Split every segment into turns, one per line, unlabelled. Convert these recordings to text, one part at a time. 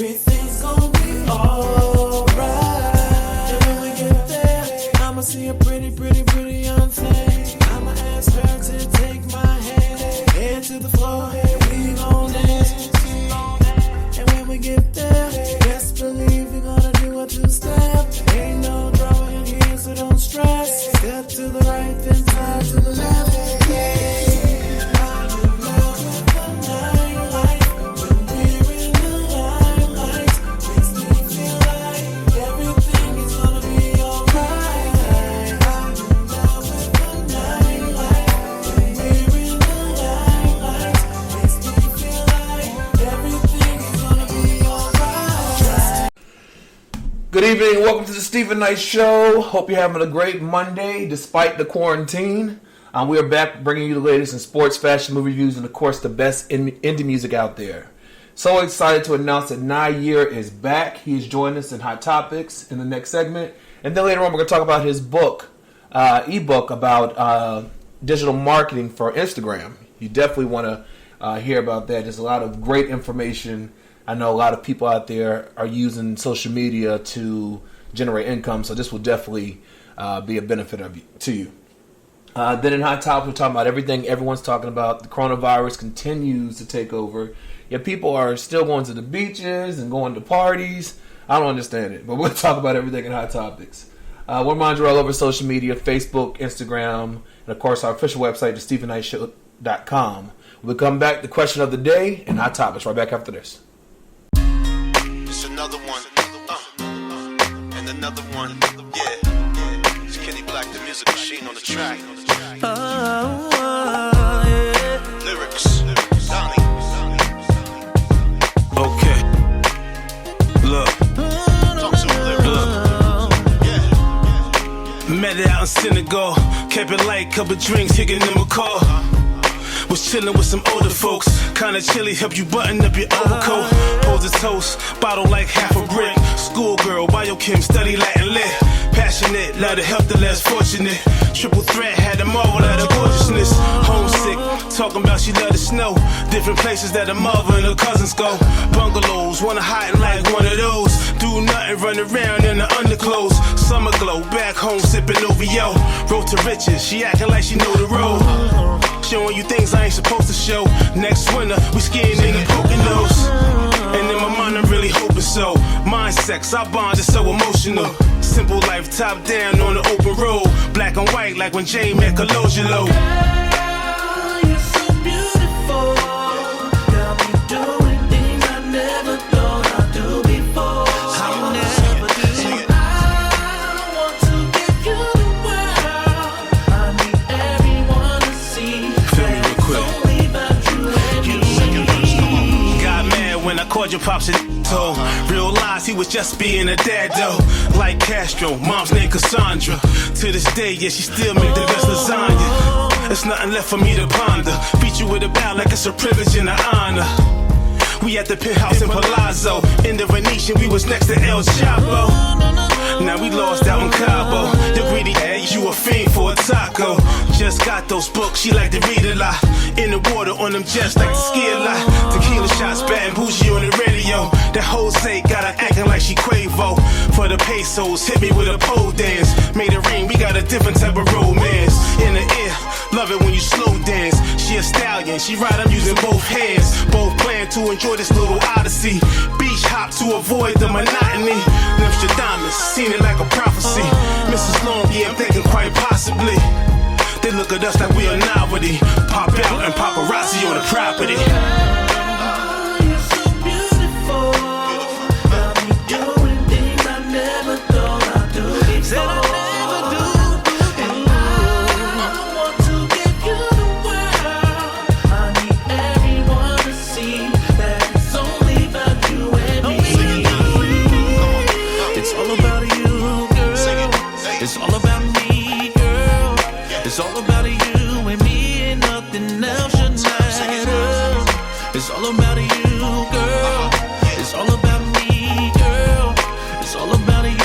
everything's gonna be alright. And when we get there, I'ma see a pretty, pretty, pretty young thing. I'ma ask her to take my hand, head to the floor, we gon' dance. And when we get there, best believe we're gonna do a two-step. Ain't no drama in here, so don't stress. Step to the right, then side to the left.
Good evening and welcome to the Stephen Knight Show. Hope you're having a great Monday despite the quarantine. We are back bringing you the latest in sports, fashion, movie reviews, and of course the best indie music out there. So excited to announce that Nayyir is back. He's joined us in Hot Topics in the next segment. And then later on we're going to talk about his book, ebook about digital marketing for Instagram. You definitely want to hear about that. There's a lot of great information. I know a lot of people out there are using social media to generate income, so this will definitely be a benefit to you. Then in Hot Topics, we're talking about everything everyone's talking about. The coronavirus continues to take over. Yet people are still going to the beaches and going to parties. I don't understand it, but we'll talk about everything in Hot Topics. We'll remind you all over social media, Facebook, Instagram, and of course our official website, thestephennightshow.com. We'll come back to the question of the day and Hot Topics right back after this.
It's another one, and another one, yeah. It's Kenny Black, the music machine on the track. Lyrics, Donnie.
Okay, look.
Talk to me, lyrics. Yeah.
Met it out in Senegal, kept it light, couple drinks, kicking them a call. Was chillin' with some older folks, kinda chilly, help you button up your overcoat. Pose a toast, bottle like half a brick. Schoolgirl, biochem, study Latin lit. Passionate, love to help the less fortunate. Triple threat, had them all at her gorgeousness. Homesick, talking about she love the snow. Different places that her mother and her cousins go. Bungalows, wanna hide like one of those. Do nothing, run around in the underclothes. Summer glow, back home sipping OVO. Road to riches, she acting like she know the road. Showing you things I ain't supposed to show. Next winter, we skiing in the Poconos. And in my mind, I'm really hoping so. Mind sex, our bond is so emotional. Simple life, top down on the open road. Black and white, like when Jay met Colosimo.
Girl, you're so beautiful. Got me doing things I never thought I'd do before. I never do. I want to give you the world. I need everyone to see.
Feel me real quick.
It's only about you and me.
Got mad when I called your pops and told. Real lies, he was just being a dad though. Like Castro, mom's name Cassandra. To this day, yeah, she still make the best lasagna. There's nothing left for me to ponder. Beat you with a bow like it's a privilege and an honor. We at the penthouse in Palazzo. In the Venetian, we was next to El Chapo. Now we lost out in Cabo. The greedy ass, you a fiend for a taco. Just got those books, she like to read a lot. In the water on them jets, like to ski a lot. Tequila shots, bad and bougie on the radio. That Jose got her acting like she Quavo. For the pesos, hit me with a pole dance. Made it ring, we got a different type of romance. In the air, love it when you slow dance. She a stallion, she ride, I'm using both hands. Both plan to enjoy this little odyssey. Beach hop to avoid the monotony. Nostradamus, seen it like a prophecy. Mrs. Long, yeah, I'm thinking quite possibly. They look at us like we a novelty. Pop out and paparazzi on the property.
You're so beautiful. Got me doing things I never thought I'd do before. Said I never do. And I want to give you the world. I need everyone to see that it's only about you and me. It's all about you, girl. It's all about me, girl. It's all about you and me, and nothing else should matter. It's all about you, girl. It's all about me, girl. It's all about you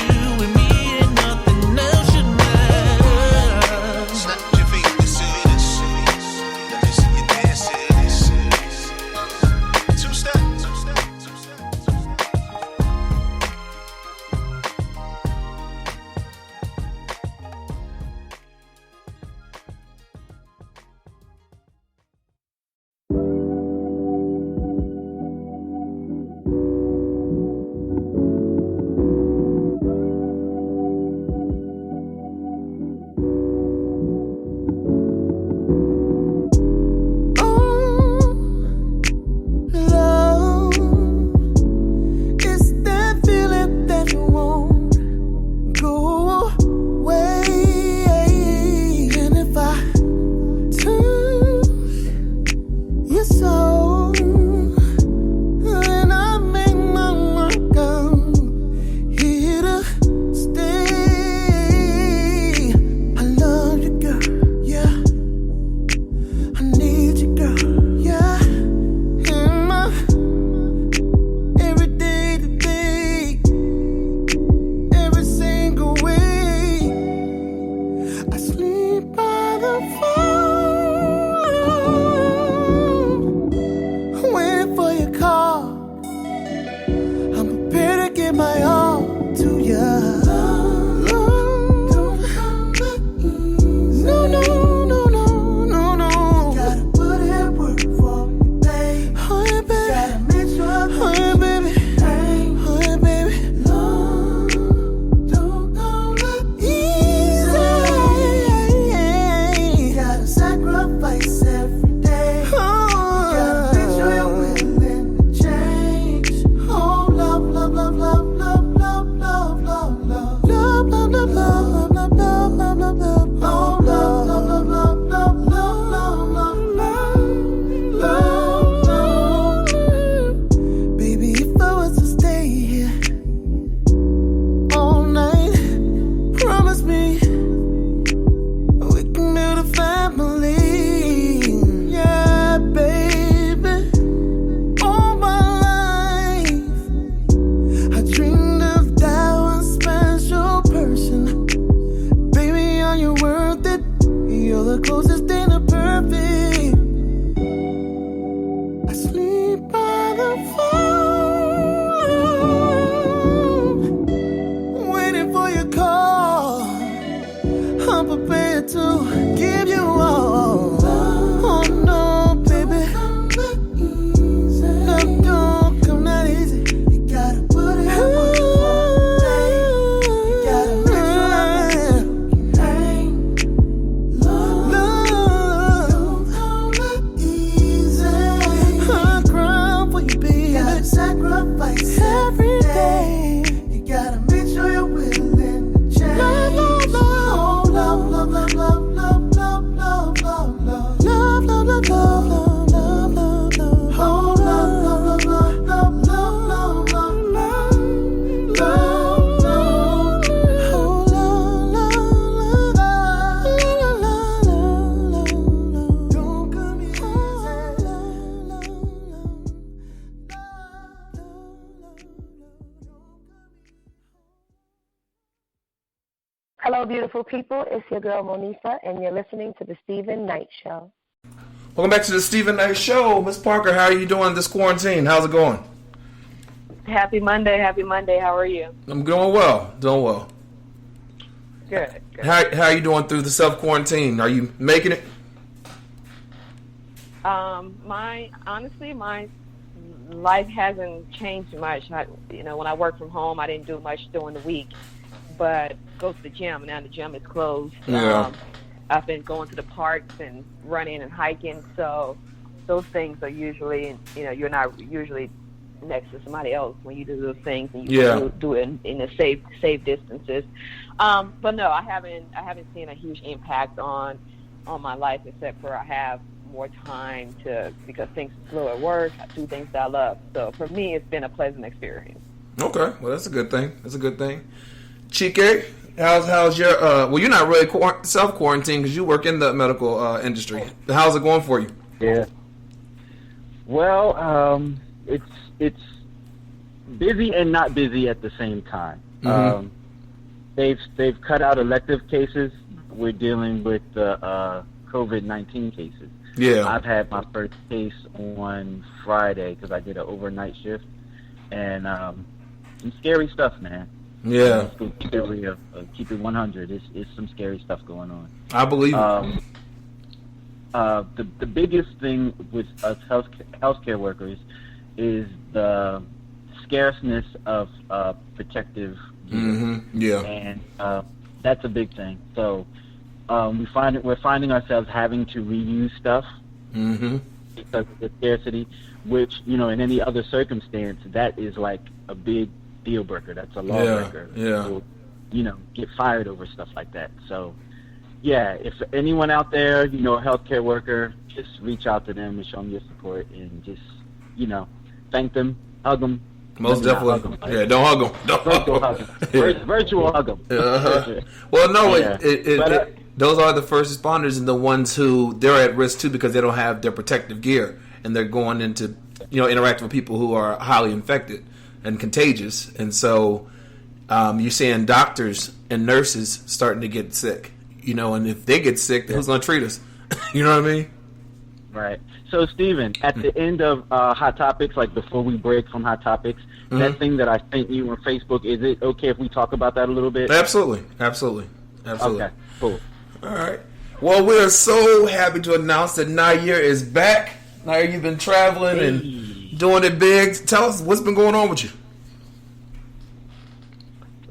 and me, and nothing else should matter.
Snap your fingers to this. Let me see you dance to this. Two step.
Hello, beautiful people. It's your girl, Monisa, and you're listening to The Stephen Knight Show.
Welcome back to the Stephen Knight Show. Miss Parker, how are you doing this quarantine? How's it going?
Happy Monday. How are you?
I'm doing well.
Good.
How are you doing through the self-quarantine? Are you making it?
My life hasn't changed much. When I work from home, I didn't do much during the week, but go to the gym. Now the gym is closed.
Yeah.
I've been going to the parks and running and hiking, so those things are usually, you're not usually next to somebody else when you do those things, and you do it in a safe distances. But no, I haven't seen a huge impact on my life, except for I have more time because things are slow at work. I do things that I love. So for me, it's been a pleasant experience.
Okay, well that's a good thing. Chike, how's your well, you're not really self-quarantine because you work in the medical industry. How's it going for you?
Yeah. Well, it's busy and not busy at the same time.
Mm-hmm.
They've cut out elective cases. We're dealing with the COVID-19 cases.
Yeah.
I've had my first case on Friday because I did an overnight shift, and some scary stuff, man.
Yeah.
Keep it real. Keep it 100. It's some scary stuff going on.
I believe it.
The biggest thing with us healthcare workers is the scarceness of protective gear.
Mm-hmm. Yeah.
And that's a big thing. So we're finding ourselves having to reuse stuff
mm-hmm.
because of the scarcity, which, in any other circumstance, that is like a big deal breaker. That's a lawbreaker.
Yeah.
People, get fired over stuff like that. So, yeah, if anyone out there, a healthcare worker, just reach out to them and show them your support and just, thank them, hug them.
Most definitely. Don't hug them.
Virtual hug them.
Yeah.
Virtual hug them.
Uh-huh. Well, no,
Yeah.
those are the first responders and the ones who they're at risk too because they don't have their protective gear and they're going into, interacting with people who are highly infected and contagious. And so you're seeing doctors and nurses starting to get sick, and if they get sick, who's going to treat us? You know what I mean?
Right. So, Stephen, at the end of Hot Topics, like before we break from Hot Topics,
mm-hmm.
that thing that I sent you on Facebook, is it okay if we talk about that a little bit?
Absolutely.
Okay, cool.
All right. Well, we are so happy to announce that Nayyir is back. Nayyir, you've been traveling and doing it big. Tell us what's been going on with you.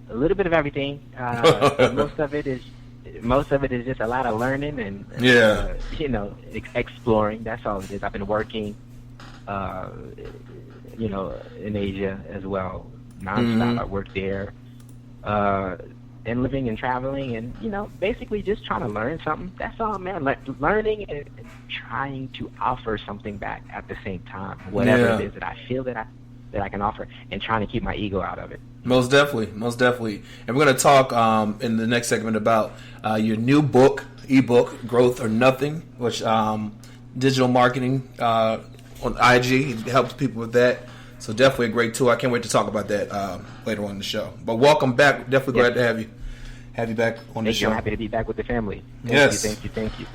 A little bit of everything. Most of it is just a lot of learning and exploring. That's all it is. I've been working, in Asia as well, nonstop.
Mm-hmm.
I work there, and living and traveling, and basically just trying to learn something. That's all, man. Learning and trying to offer something back at the same time, whatever it is that I feel that I can offer, and trying to keep my ego out of it. Most definitely.
And we're going to talk in the next segment about your new book, ebook, Growth or Nothing, which digital marketing on IG. It helps people with that. So definitely a great tool. I can't wait to talk about that later on in the show. But welcome back. Definitely glad to have you back on the show.
I'm happy to be back with the family. Thank you.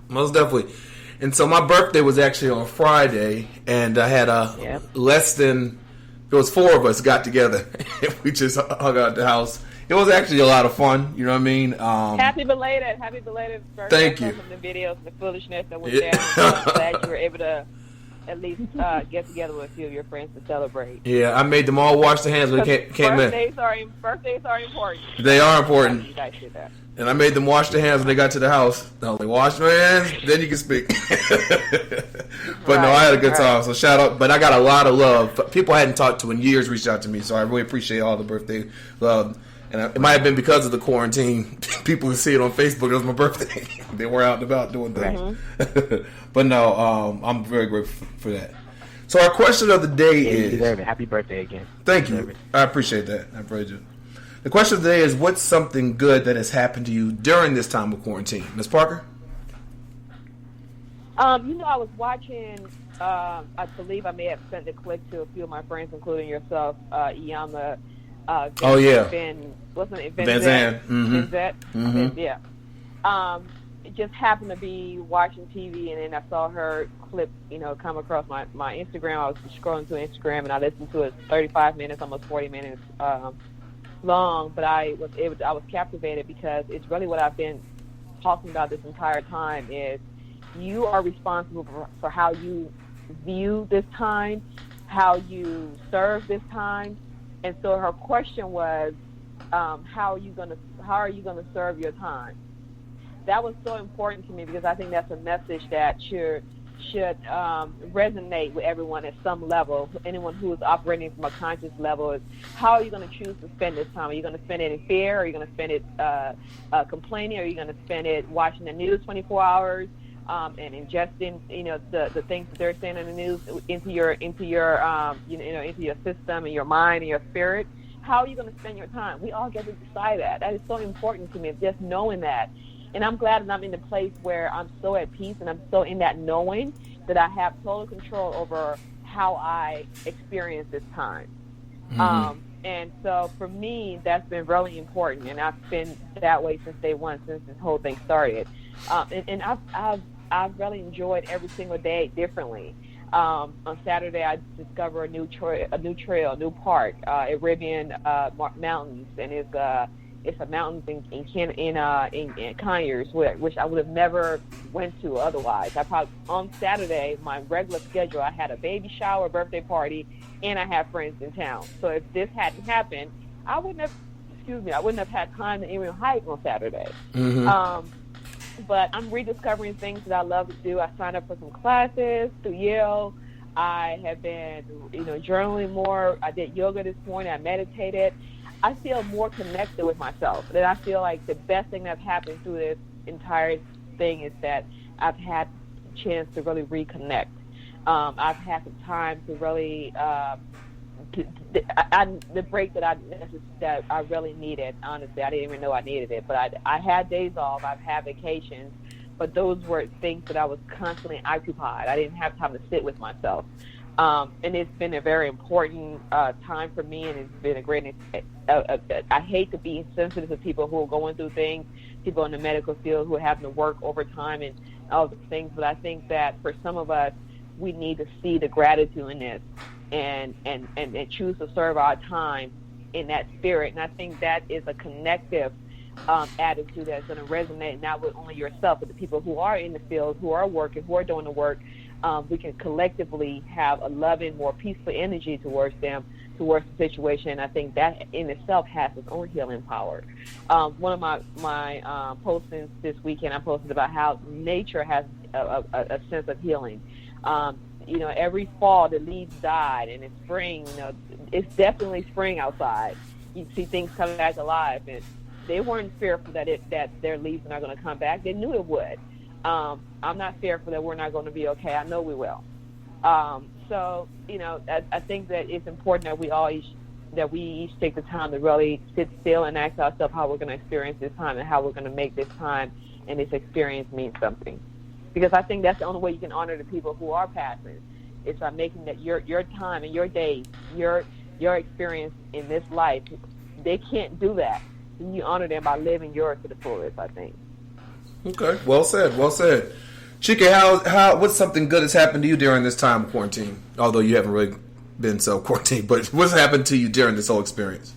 Most definitely. And so my birthday was actually on Friday, and I had it was 4 of us got together. We just hung out at the house. It was actually a lot of fun. You know what I mean?
Happy belated birthday.
Thank you.
From the videos, the foolishness that was there. I'm glad you were able to at least get together with a few of your friends to celebrate.
Yeah, I made them all wash their hands when they came in.
Birthdays are important.
They are important.
You guys did that.
And I made them wash their hands when they got to the house. I was like, wash your hands, then you can speak. But no, I had a good time. So shout out. But I got a lot of love. People I hadn't talked to in years reached out to me. So I really appreciate all the birthday love. And it might have been because of the quarantine. People would see it on Facebook. It was my birthday. They were out and about doing things. Mm-hmm. But no, I'm very grateful for that. So our question of the day is...
You deserve it. Happy birthday again.
Thank you. I appreciate that. I really do. The question of the day is, what's something good that has happened to you during this time of quarantine? Ms. Parker?
I was watching, I believe I may have sent a clip to a few of my friends, including yourself, Iyama,
Oh yeah.
Wasn't it
Van Zandt?
Van Zandt? Yeah. It just happened to be watching TV, and then I saw her clip, come across my Instagram. I was scrolling through Instagram, and I listened to it. 35 minutes, almost 40 minutes long. But I was captivated because it's really what I've been talking about this entire time. Is you are responsible for how you view this time, how you serve this time. And so her question was, how are you going to serve your time? That was so important to me because I think that's a message that should resonate with everyone at some level. Anyone who is operating from a conscious level is, how are you going to choose to spend this time? Are you going to spend it in fear? Are you going to spend it complaining? Are you going to spend it watching the news 24 hours and ingesting the things that they're saying in the news into your system and your mind and your spirit? How are you going to spend your time? We all get to decide that. That is so important to me, just knowing that. And I'm glad that I'm in the place where I'm so at peace and I'm so in that knowing that I have total control over how I experience this time. Mm-hmm. And so for me, that's been really important. And I've been that way since day one, since this whole thing started. And I've really enjoyed every single day differently. On Saturday, I discovered a new trail, a new park, Arabian Mountains, and it's a mountain in Conyers, which I would have never went to otherwise. On Saturday, my regular schedule, I had a baby shower, birthday party, and I had friends in town. So if this hadn't happened, I wouldn't have had time to even hike on Saturday. Mm-hmm. But I'm rediscovering things that I love to do. I signed up for some classes through Yale. I have been, journaling more. I did yoga this morning. I meditated. I feel more connected with myself. And I feel like the best thing that's happened through this entire thing is that I've had a chance to really reconnect. I've had some time to really the break that I really needed. Honestly, I didn't even know I needed it. But I had days off. I've had vacations. But those were things that I was constantly occupied. I didn't have time to sit with myself. And it's been a very important time for me, and it's been a great. I hate to be insensitive to people who are going through things, people in the medical field who are having to work overtime and all the things. But I think that for some of us, we need to see the gratitude in this, and choose to serve our time in that spirit. And I think that is a connective attitude that's going to resonate not with only yourself, but the people who are in the field, who are working, who are doing the work. We can collectively have a loving, more peaceful energy towards them, towards the situation. I think that in itself has its own healing power. One of my postings this weekend, I posted about how nature has a sense of healing. Every fall the leaves died, and in spring, it's definitely spring outside. You see things coming back alive, and they weren't fearful that their leaves are not going to come back. They knew it would. I'm not fearful that we're not going to be okay. I know we will. So, I think that it's important that we each take the time to really sit still and ask ourselves how we're going to experience this time and how we're going to make this time and this experience mean something. Because I think that's the only way you can honor the people who are passing. It's by making that your time and your days, your experience in this life, they can't do that. And you honor them by living yours to the fullest, I think.
Okay, well said, well said. Chike, what's something good that's happened to you during this time of quarantine? Although you haven't really been so quarantined, but what's happened to you during this whole experience?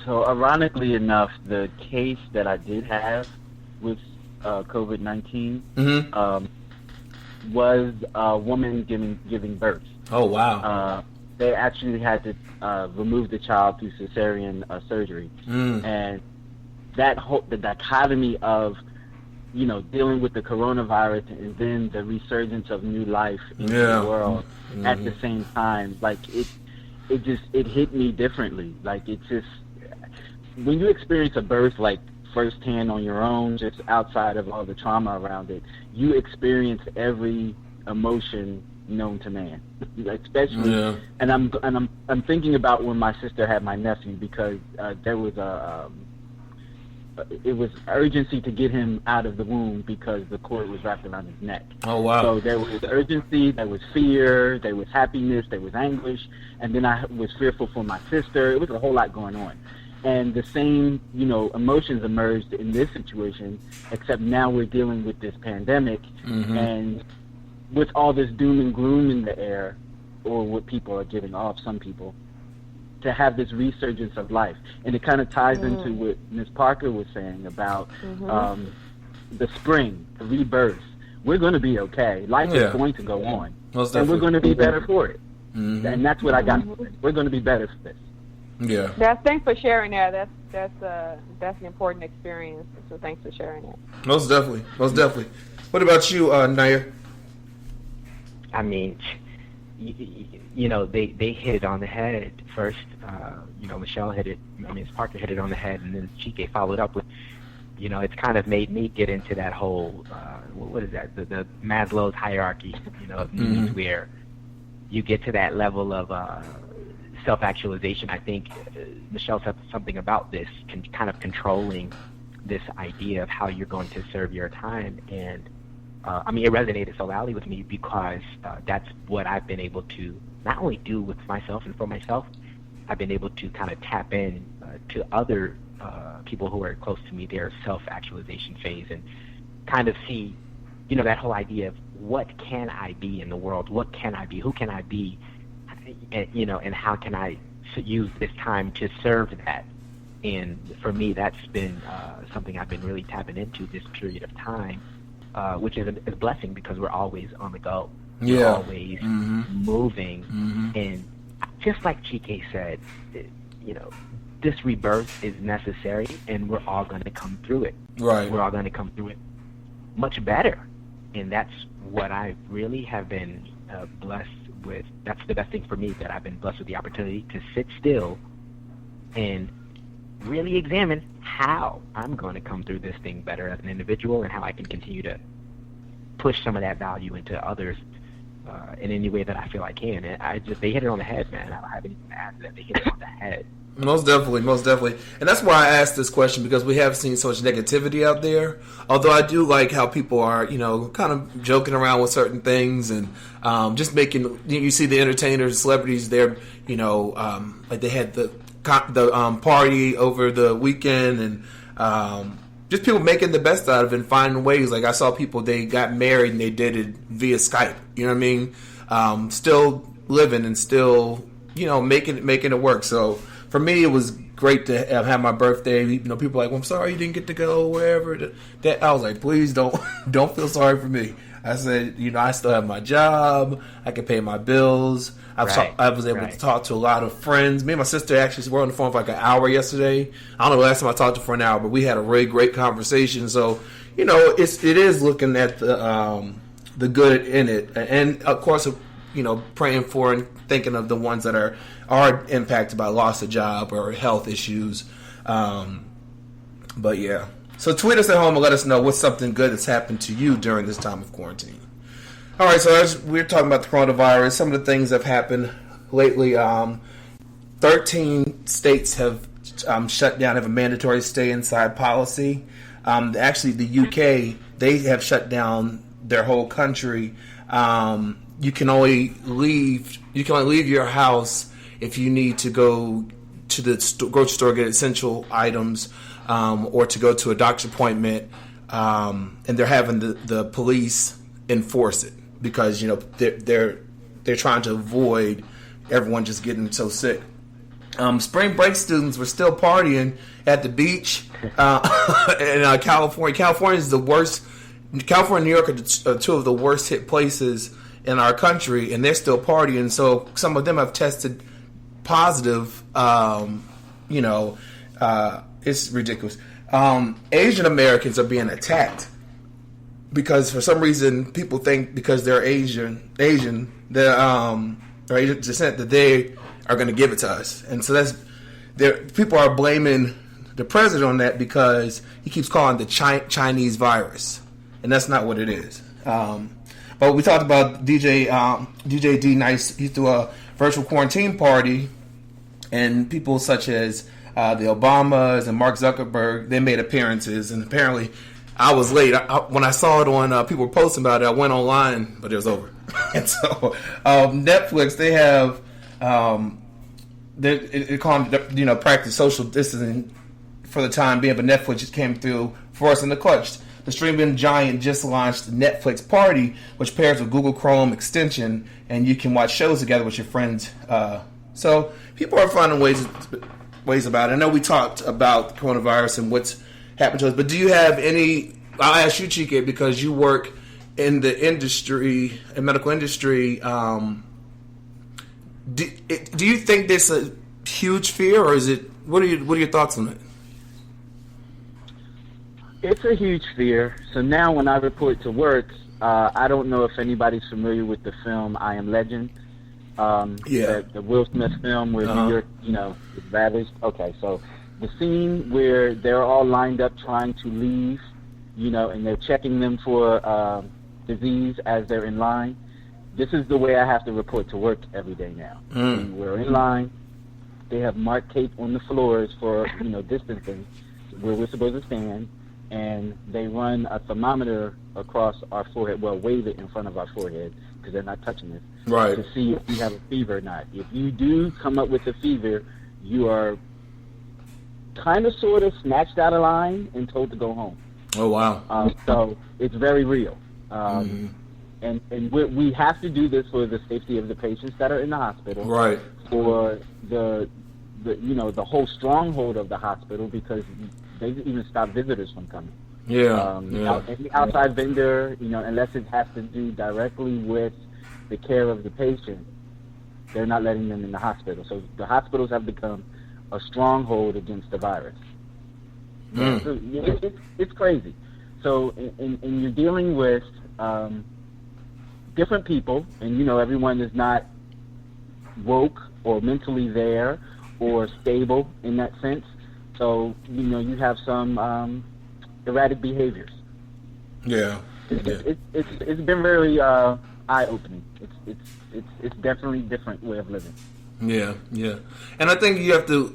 So, ironically enough, the case that I did have with COVID-19 was a woman giving birth.
Oh, wow.
They actually had to remove the child through cesarean surgery. And the dichotomy of, dealing with the coronavirus and then the resurgence of new life into the world at the same time, like it hit me differently. Like it just, when you experience a birth like firsthand on your own, just outside of all the trauma around it, you experience every emotion known to man, especially. And I'm thinking about when my sister had my nephew, because there was urgency to get him out of the womb because the cord was wrapped around his neck.
Oh, wow.
So there was urgency, there was fear, there was happiness, there was anguish, and then I was fearful for my sister. It was a whole lot going on. And the same, emotions emerged in this situation, except now we're dealing with this pandemic, and with all this doom and gloom in the air, or what people are giving off, some people, to have this resurgence of life. And it kind of ties into what Ms. Parker was saying about the spring, the rebirth. We're going to be okay. Life is going to go on. And we're going to be better for it. And that's what I got from it. We're going to be better for this.
Yeah.
Thanks for sharing that. That's an important experience. So thanks for sharing that.
Most definitely. What about you, Nayyir?
I mean, they hit it on the head first. Michelle hit it. Parker hit it on the head, and then Chike followed up with, it's kind of made me get into that whole, what is that? The Maslow's hierarchy, of needs, where you get to that level of self-actualization. I think Michelle said something about this, kind of controlling this idea of how you're going to serve your time, and it resonated so loudly with me because that's what I've been able to not only do with myself and for myself, I've been able to kind of tap in to other people who are close to me, their self-actualization phase, and kind of see, that whole idea of what can I be in the world? What can I be? Who can I be? And how can I use this time to serve that? And for me, that's been something I've been really tapping into this period of time. Which is a blessing because we're always on the go. We're always moving. And just like Chike said, this rebirth is necessary, and we're all going to come through it.
Right.
We're all going to come through it much better. And that's what I really have been blessed with. That's the best thing for me, that I've been blessed with the opportunity to sit still and really examine how I'm going to come through this thing better as an individual, and how I can continue to push some of that value into others in any way that I feel I can. And they hit it on the head, man. I don't have anything to add to that. They hit it on the head.
Most definitely. And that's why I asked this question, because we have seen so much negativity out there. Although I do like how people are, kind of joking around with certain things, and just making, you see the entertainers, celebrities there, like they had the party over the weekend, and just people making the best out of it and finding ways. Like I saw people, they got married and they did it via Skype. You know what I mean? Still living and still, making it work. So for me, it was great to have my birthday. People are like, well, I'm sorry you didn't get to go wherever. That I was like, please don't feel sorry for me. I said, I still have my job. I can pay my bills. I was able to talk to a lot of friends. Me and my sister actually were on the phone for like an hour yesterday. I don't know the last time I talked to her for an hour, but we had a really great conversation. So, it is looking at the good in it, and of course, praying for and thinking of the ones that are impacted by loss of job or health issues. But yeah. So tweet us at home and let us know what's something good that's happened to you during this time of quarantine. All right, so as we're talking about the coronavirus, some of the things that have happened lately. 13 states have shut down, have a mandatory stay inside policy. Actually, the UK, they have shut down their whole country. You can only leave your house if you need to go to the grocery store, get essential items, or to go to a doctor's appointment, and they're having the police enforce it because they're trying to avoid everyone just getting so sick. Spring break students were still partying at the beach in California. California is the worst. California and New York are two of the worst hit places in our country, and they're still partying. So some of them have tested positive. It's ridiculous. Asian Americans are being attacked because for some reason people think because they're Asian, or Asian descent, that they are going to give it to us, and so people are blaming the president on that because he keeps calling it the Chinese virus, and that's not what it is. But we talked about DJ D Nice. He threw a virtual quarantine party, and people such as the Obamas and Mark Zuckerberg, they made appearances, and apparently I was late. When I saw it on, people were posting about it, I went online, but it was over. And so Netflix, they have, they call them, practice social distancing for the time being, but Netflix just came through for us in the clutch. The streaming giant just launched Netflix Party, which pairs with Google Chrome extension, and you can watch shows together with your friends. So people are finding ways about it. I know we talked about coronavirus and what's happened to us, but do you have any? I'll ask you, Chike, because you work in the industry, in medical industry. Do you think there's a huge fear, or is it? What are your thoughts on it?
It's a huge fear. So now when I report to work, I don't know if anybody's familiar with the film I Am Legend. The Will Smith film where New York, is ravaged. Okay, so the scene where they're all lined up trying to leave, and they're checking them for disease as they're in line. This is the way I have to report to work every day now. We're in line. They have marked tape on the floors for, distancing where we're supposed to stand. And they run a thermometer across our forehead, wave it in front of our forehead because they're not touching us,
right,
to see if you have a fever or not. If you do come up with a fever, you are kind of sort of snatched out of line and told to go home.
Oh, wow.
So it's very real. And we have to do this for the safety of the patients that are in the hospital,
right, for
the whole stronghold of the hospital, because they even stop visitors from coming. Any outside vendor, unless it has to do directly with the care of the patient, they're not letting them in the hospital. So the hospitals have become a stronghold against the virus. So it's crazy. So and you're dealing with different people, and everyone is not woke or mentally there or stable in that sense. So, you have some erratic behaviors.
Yeah.
It's been very eye-opening. It's definitely a different way of living.
Yeah. And I think you have to,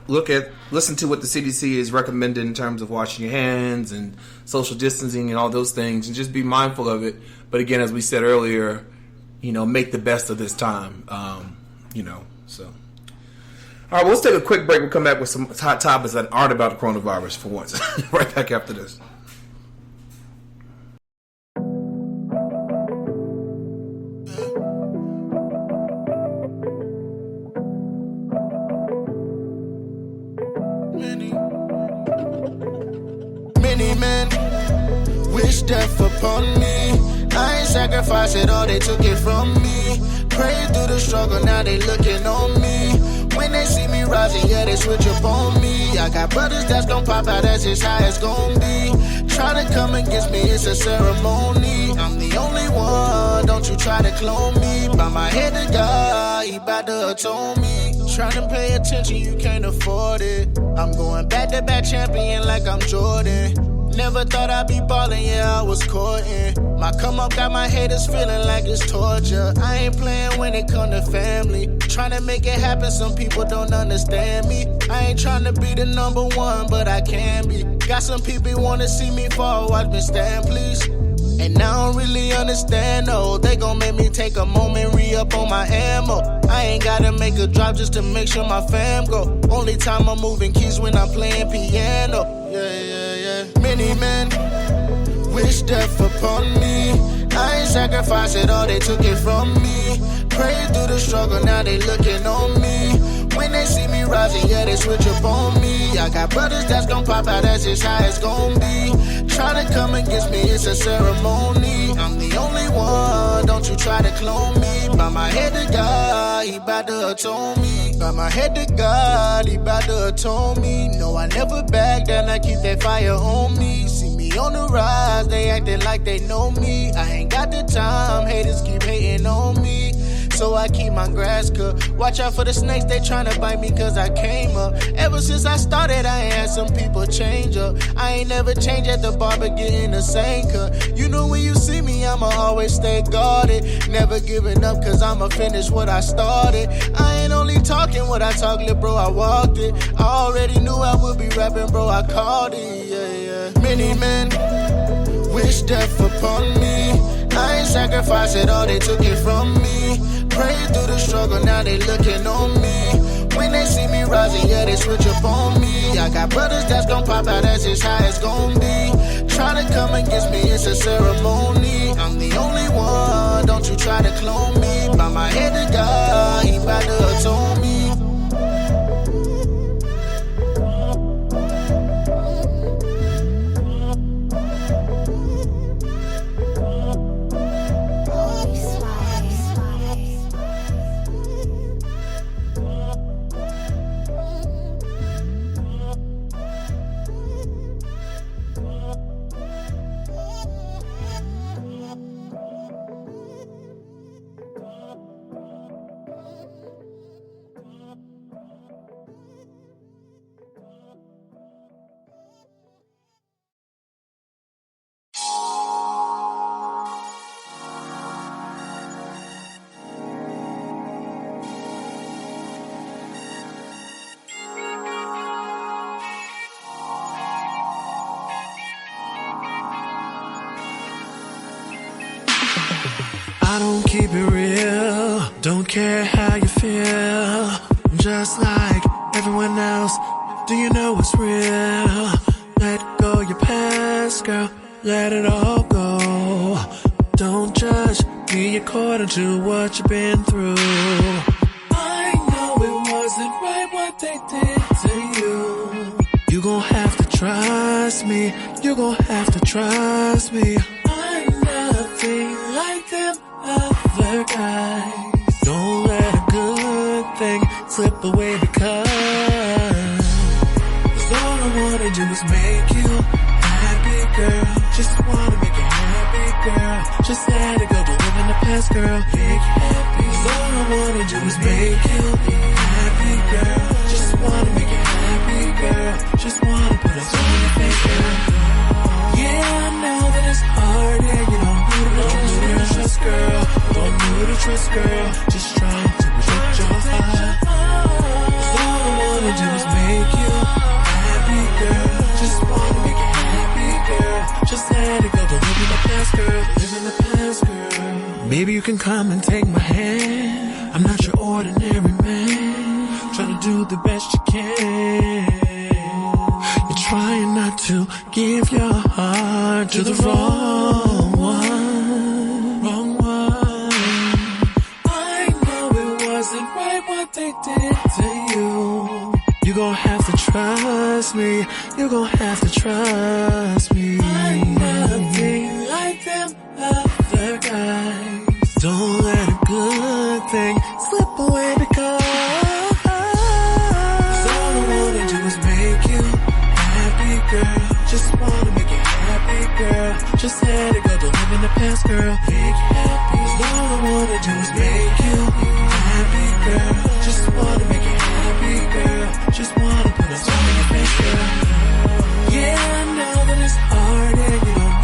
listen to what the CDC is recommending in terms of washing your hands and social distancing and all those things, and just be mindful of it. But again, as we said earlier, make the best of this time. So. All right, well, let's take a quick break. We'll come back with some hot topics that aren't about the coronavirus for once. Right back after this.
Many men wish death upon me. I ain't sacrificed it all, they took it from me. Prayed through the struggle, now they looking on me. When they see me rising, yeah, they switch up on me. I got brothers that's gon' pop out, that's just how it's gon' be. Try to come against me, it's a ceremony. I'm the only one, don't you try to clone me. By my head to God, he bout to atone me. Try to pay attention, you can't afford it. I'm going back-to-back champion like I'm Jordan. Never thought I'd be ballin', yeah, I was courtin'. My come up got my haters feeling like it's torture. I ain't playing when it come to family. Tryna make it happen, some people don't understand me. I ain't tryna be the number one, but I can be. Got some people wanna see me fall, watch me stand, please. And I don't really understand, no. They gon' make me take a moment, re-up on my ammo. I ain't gotta make a drop just to make sure my fam go. Only time I'm moving keys when I'm playing piano. Yeah. Many men wish death upon me. I ain't sacrificed it all, they took it from me. Prayed through the struggle, now they looking on me. When they see me rising, yeah, they switch up on me. I got brothers that's gon' pop out, that's just how it's gon' be. Try to come against me, it's a ceremony. I'm the only one, don't you try to clone me. By my head to God, he bout to atone me. By my head to God, he bout to atone me. No, I never back down, I keep that fire on me. See me on the rise, they acting like they know me. I ain't got the time, haters keep hating on me.
so I keep my grass cut. Watch out for the snakes, they tryna bite me cause I came up. Ever since I started, I ain't had some people change up. I ain't never changed at the bar, but getting the same cut. You know when you see me, I'ma always stay guarded. Never giving up cause I'ma finish what I started. I ain't only talking what I talk, little bro, I walked it. I already knew I would be rapping, bro, I called it, yeah. Many men wish death upon me. I ain't sacrificed it all, they took it from me. Prayed through the struggle, now they looking on me. When they see me rising, yeah, they switch up on me. I got brothers that's gon' pop out, that's just how it's gon' be. Try to come against me, it's a ceremony. I'm the only one, don't you try to clone me. Bow my head to God, he bout to atone me.
I don't keep it real, don't care how you feel. I'm just like everyone else, do you know what's real? Let go your past, girl, let it all go. Don't judge me according to what you've been through. I know it wasn't right what they did to you. You gon' have to trust me, you gon' have to trust me. I'm nothing like them other guys. Don't let a good thing slip away because all I wanna do is make you happy, girl. Just wanna make you happy, girl. Just let it go, don't live in the past, girl. Make you happy. All I wanna do is make you happy, girl. Just wanna make you happy, girl. Just wanna put a smile on your face, girl. Yeah, I know that it's hard, yeah, you don't need to trust, girl. Don't need to trust, girl. Just trying to protect your heart. All I wanna do is make you happy, girl. Just wanna make you happy, girl. Just let it go, don't live in the past, girl. Live in the past, girl. Maybe you can come and take my hand. I'm not your ordinary man. Trying to do the best you can. You're trying not to give your heart to the wrong one. Wrong one. I know it wasn't right what they did to you. You gon' have to trust me. You gon' have to trust me. I'm nothing like them other guys. Don't let a good thing slip away because all I wanna do is make you happy, girl. Just wanna make you happy, girl. Just let it go, don't live in the past, girl. Make you happy. All I wanna do is make you happy, girl. Just wanna make you happy, girl. Just wanna put a smile on your face, girl. Yeah, I know that it's hard, and you don't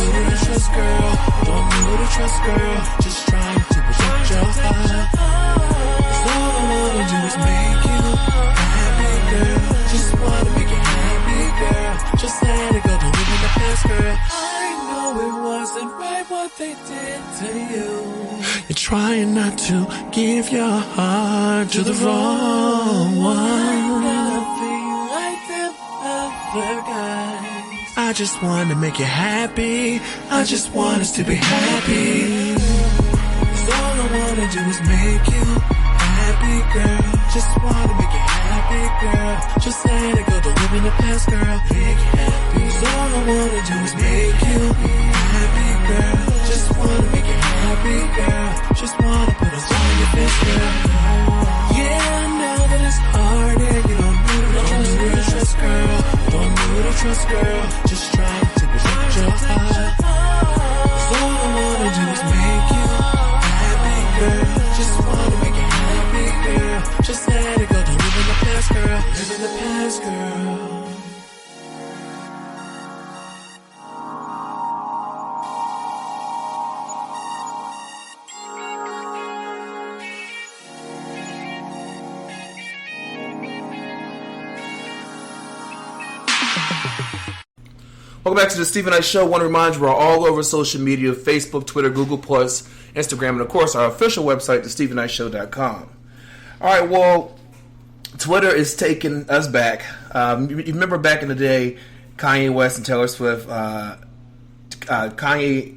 need to trust, girl. Don't need to trust, girl. Just trying to protect your heart. All I wanna do is make you happy, girl. Just wanna make you happy, girl. Just let it go, don't live in the past, girl. I know it wasn't right what they did to you. You're trying not to give your heart to the wrong one. Nothing like them other guys. I just wanna make you happy. I just want us to be happy. 'Cause all I wanna do is make you happy, girl. Just wanna make you happy, girl. Just let it go, don't live in the past, girl. Make you happy. 'Cause all I wanna do is make you happy, girl. Just wanna make you happy, girl. Just wanna put a smile on your face, girl. Yeah, I know that it's hard, and you don't need to trust, girl. Don't need to trust, girl. Just trying to protect your heart. 'Cause all I wanna do is make you happy, girl. just wanna make you happy, girl. Just let it go, don't live in the past, girl. Live in the past, girl.
Welcome back to the Stephen Knight Show. I want to remind you we're all over social media, Facebook, Twitter, Google+, Instagram, and of course our official website, thestephennightshow.com. All right, well, Twitter is taking us back. You remember back in the day, Kanye West and Taylor Swift, Kanye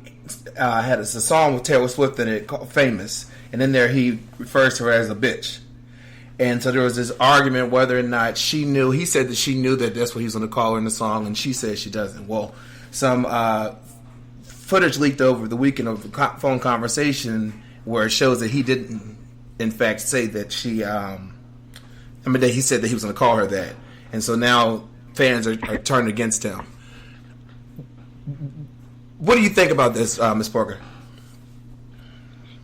had a song with Taylor Swift in it called Famous, and in there he refers to her as a bitch. And so there was this argument whether or not she knew. He said that she knew that that's what he was going to call her in the song, and she said she doesn't. Well, some footage leaked over the weekend of a phone conversation where it shows that he didn't, in fact, say that she. That he said that he was going to call her that, and so now fans are turned against him. What do you think about this, Ms. Parker?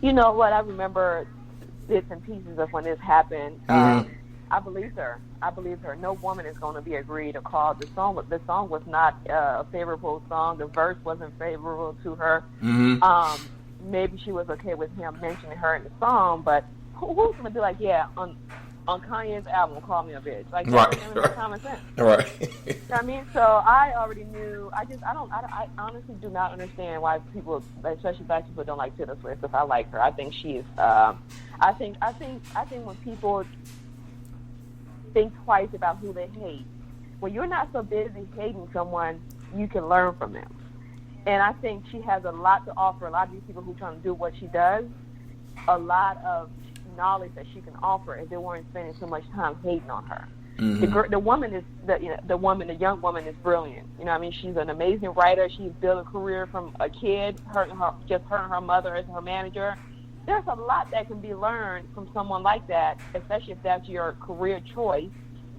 You know what? I remember bits and pieces of when this happened. I believed her. No woman is going to be agreed to call the song. The song was not a favorable song. The verse wasn't favorable to her. Maybe she was okay with him mentioning her in the song, but who's going to be like, yeah, on Kanye's album, call me a bitch? Like, that's common sense.
Right.
You know what I mean? So I already knew. I honestly do not understand why people, especially black people, don't like Taylor Swift. If I like her, I think she is. I think when people think twice about who they hate, when you're not so busy hating someone, you can learn from them. And I think she has a lot to offer. A lot of these people who are trying to do what she does, a lot of knowledge that she can offer if they weren't spending so much time hating on her. The young woman is brilliant. You know what I mean? She's an amazing writer. She's built a career from a kid, her and her mother as her manager. There's a lot that can be learned from someone like that, especially if that's your career choice,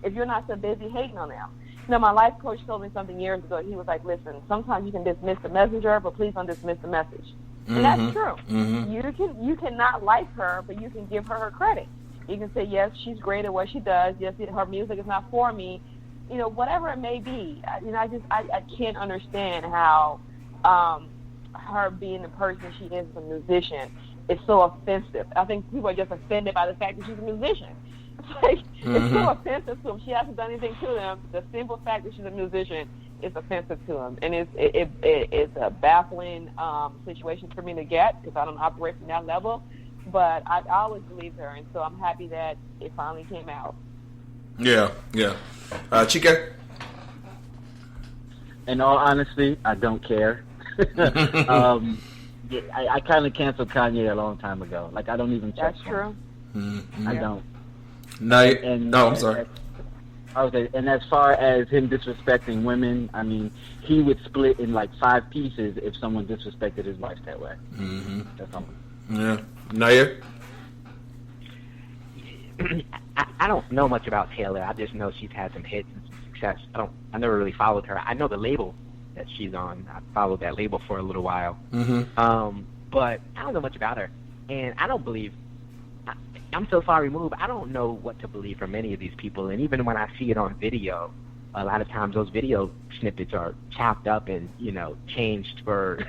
if you're not so busy hating on them. You know, my life coach told me something years ago. He was like, listen, sometimes you can dismiss the messenger, but please don't dismiss the message. And that's true. You cannot like her, but you can give her credit. You can say, yes, she's great at what she does. Yes, her music is not for me. You know, whatever it may be. I can't understand how her being the person she is as a musician is so offensive. I think people are just offended by the fact that she's a musician. It's so offensive to them. She hasn't done anything to them. The simple fact that she's a musician is offensive to them, and it's a baffling situation for me to get because I don't operate from that level. But I always believed her, and so I'm happy that it finally came out.
Yeah. Chica?
In all honesty, I don't care. I kind of canceled Kanye a long time ago. Like, I don't even check.
That's true.
I don't.
I'm sorry.
And as far as him disrespecting women, I mean, he would split in like 5 pieces if someone disrespected his wife that way. That's all.
Yeah. Nayyir?
I don't know much about Taylor. I just know she's had some hits and some success. I never really followed her. I know the label that she's on. I followed that label for a little while. But I don't know much about her. And I don't believe, I'm so far removed, I don't know what to believe from many of these people. And even when I see it on video, a lot of times those video snippets are chopped up and, changed for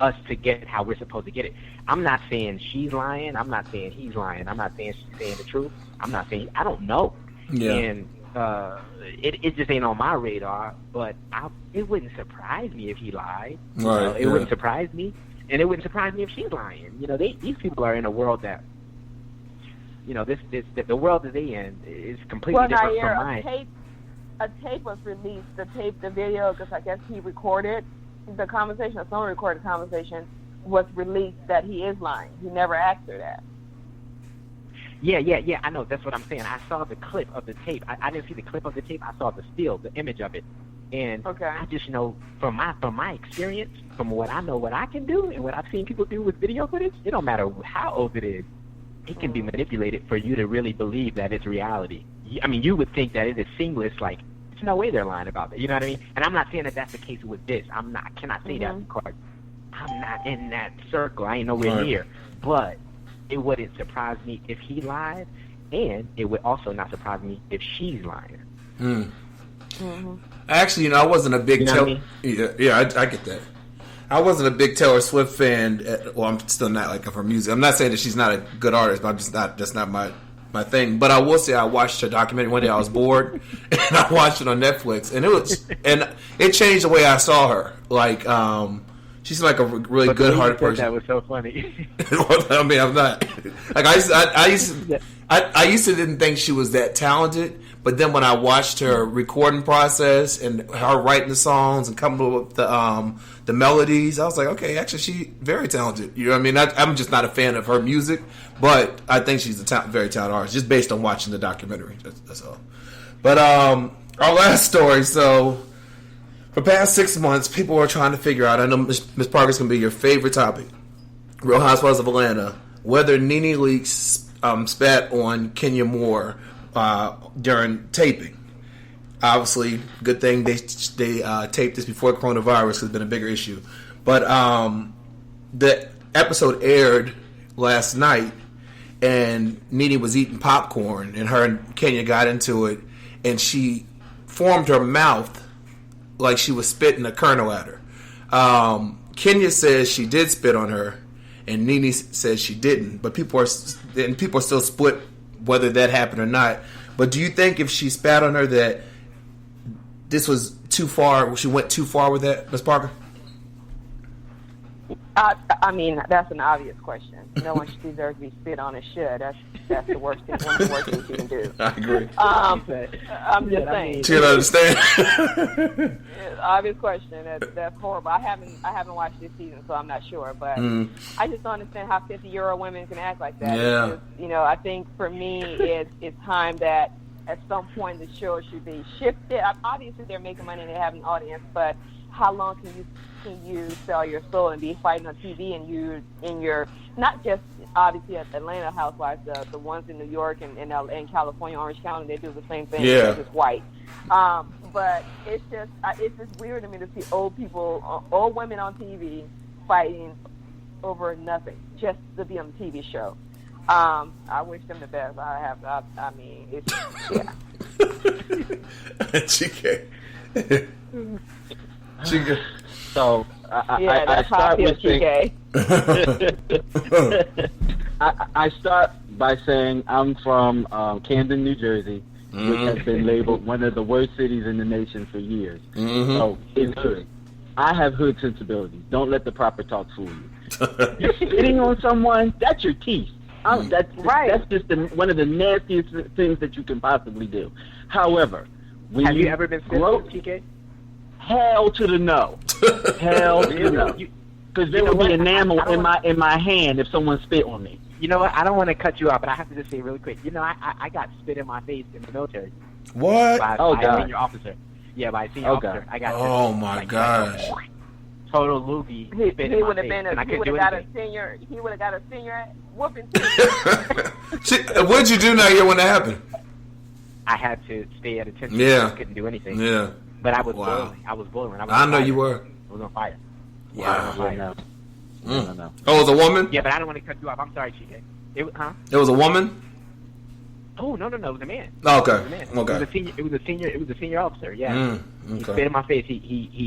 us to get how we're supposed to get it. I'm not saying she's lying. I'm not saying he's lying. I'm not saying she's saying the truth. I'm not saying, I don't know.
Yeah.
And it just ain't on my radar, but it wouldn't surprise me if he lied.
Right.
It wouldn't surprise me. And it wouldn't surprise me if she's lying. These people are in a world that, the world that they in is completely different from mine.
A tape was released. The video, because I guess he recorded the conversation, or someone recorded the conversation, was released that he is lying. He never asked her that.
Yeah, I know. That's what I'm saying. I saw the clip of the tape. I didn't see the clip of the tape. I saw the still, the image of it. And I just know from my experience, from what I know, what I can do, and what I've seen people do with video footage, it don't matter how old it is. It can be manipulated for you to really believe that it's reality. I mean, you would think that it is seamless, like, there's no way they're lying about it. You know what I mean? And I'm not saying that that's the case with this. I cannot say that because I'm not in that circle. I ain't nowhere near. But it wouldn't surprise me if he lied, and it would also not surprise me if she's lying.
Actually, I wasn't a big
I
get that. I wasn't a big Taylor Swift fan. Well, I'm still not like of her music. I'm not saying that she's not a good artist, but I'm just not. That's not my thing. But I will say I watched her documentary one day. I was bored, and I watched it on Netflix, and it changed the way I saw her. Like, she's like a really good-hearted person.
That was so funny.
I mean, I'm not like I used to didn't think she was that talented. But then when I watched her recording process and her writing the songs and coming up with the melodies, I was like, okay, actually, she's very talented. You know what I mean? I'm just not a fan of her music, but I think she's a very talented artist, just based on watching the documentary. That's all. But our last story, so for the past 6 months, people are trying to figure out, I know Ms. Parker's going to be your favorite topic, Real Housewives of Atlanta, whether Nene Leakes spat on Kenya Moore during taping. Obviously, good thing they taped this before coronavirus, because it's been a bigger issue. But the episode aired last night, and Nene was eating popcorn, and her and Kenya got into it, and she formed her mouth like she was spitting a kernel at her. Kenya says she did spit on her, and Nene says she didn't. But people are still split whether that happened or not. But do you think if she spat on her that this was too far, she went too far with that, Ms. Parker?
I mean, that's an obvious question. No one deserves to be spit on or should. That's the worst thing, one of the worst things you can do.
I agree.
I'm just saying.
You can understand.
Obvious question. That's horrible. I haven't watched this season, so I'm not sure. But I just don't understand how 50-year-old women can act like that.
Yeah.
Because, I think for me, it's time that at some point the show should be shifted. Obviously, they're making money and they have an audience, but how long can you sell your soul and be fighting on TV and you in your, not just obviously at Atlanta Housewives, the ones in New York and in California, Orange County, they do the same thing.
Yeah.
They're just white. But it's just weird to me to see old women on TV fighting over nothing, just to be on the TV show. I wish them the best. I mean, it's, yeah.
So I start with saying, I start by saying I'm from Camden, New Jersey, which has been labeled one of the worst cities in the nation for years. So it's hood. I have hood sensibilities. Don't let the proper talk fool you. You're spitting on someone, that's your teeth. That's just one of the nastiest things that you can possibly do. However, when
have you ever been spit on, TK?
Hell to the no. Hell to the no. Because there would be enamel in my hand if someone spit on me.
You know what? I don't want to cut you off, but I have to just say really quick. I got spit in my face in the military.
What?
By a senior officer. Yeah, by a senior officer. I got.
Oh my gosh.
Total loogie.
He would have been. He would have got a senior. He would have got a senior whooping.
What did you do now here when that happened?
I had to stay at attention.
Yeah.
I couldn't do anything.
Yeah.
But I was boiling. I was boiling.
I know you were.
I was on fire.
Wow.
Yeah, I was on fire.
No.
Oh, it was a woman?
Yeah, but I don't want to cut you off. I'm sorry, Chica. It
was a woman?
Oh, no. It was a man.
Oh, okay.
It was a man.
Okay.
It was a senior officer. Yeah.
Okay.
He spit in my face. He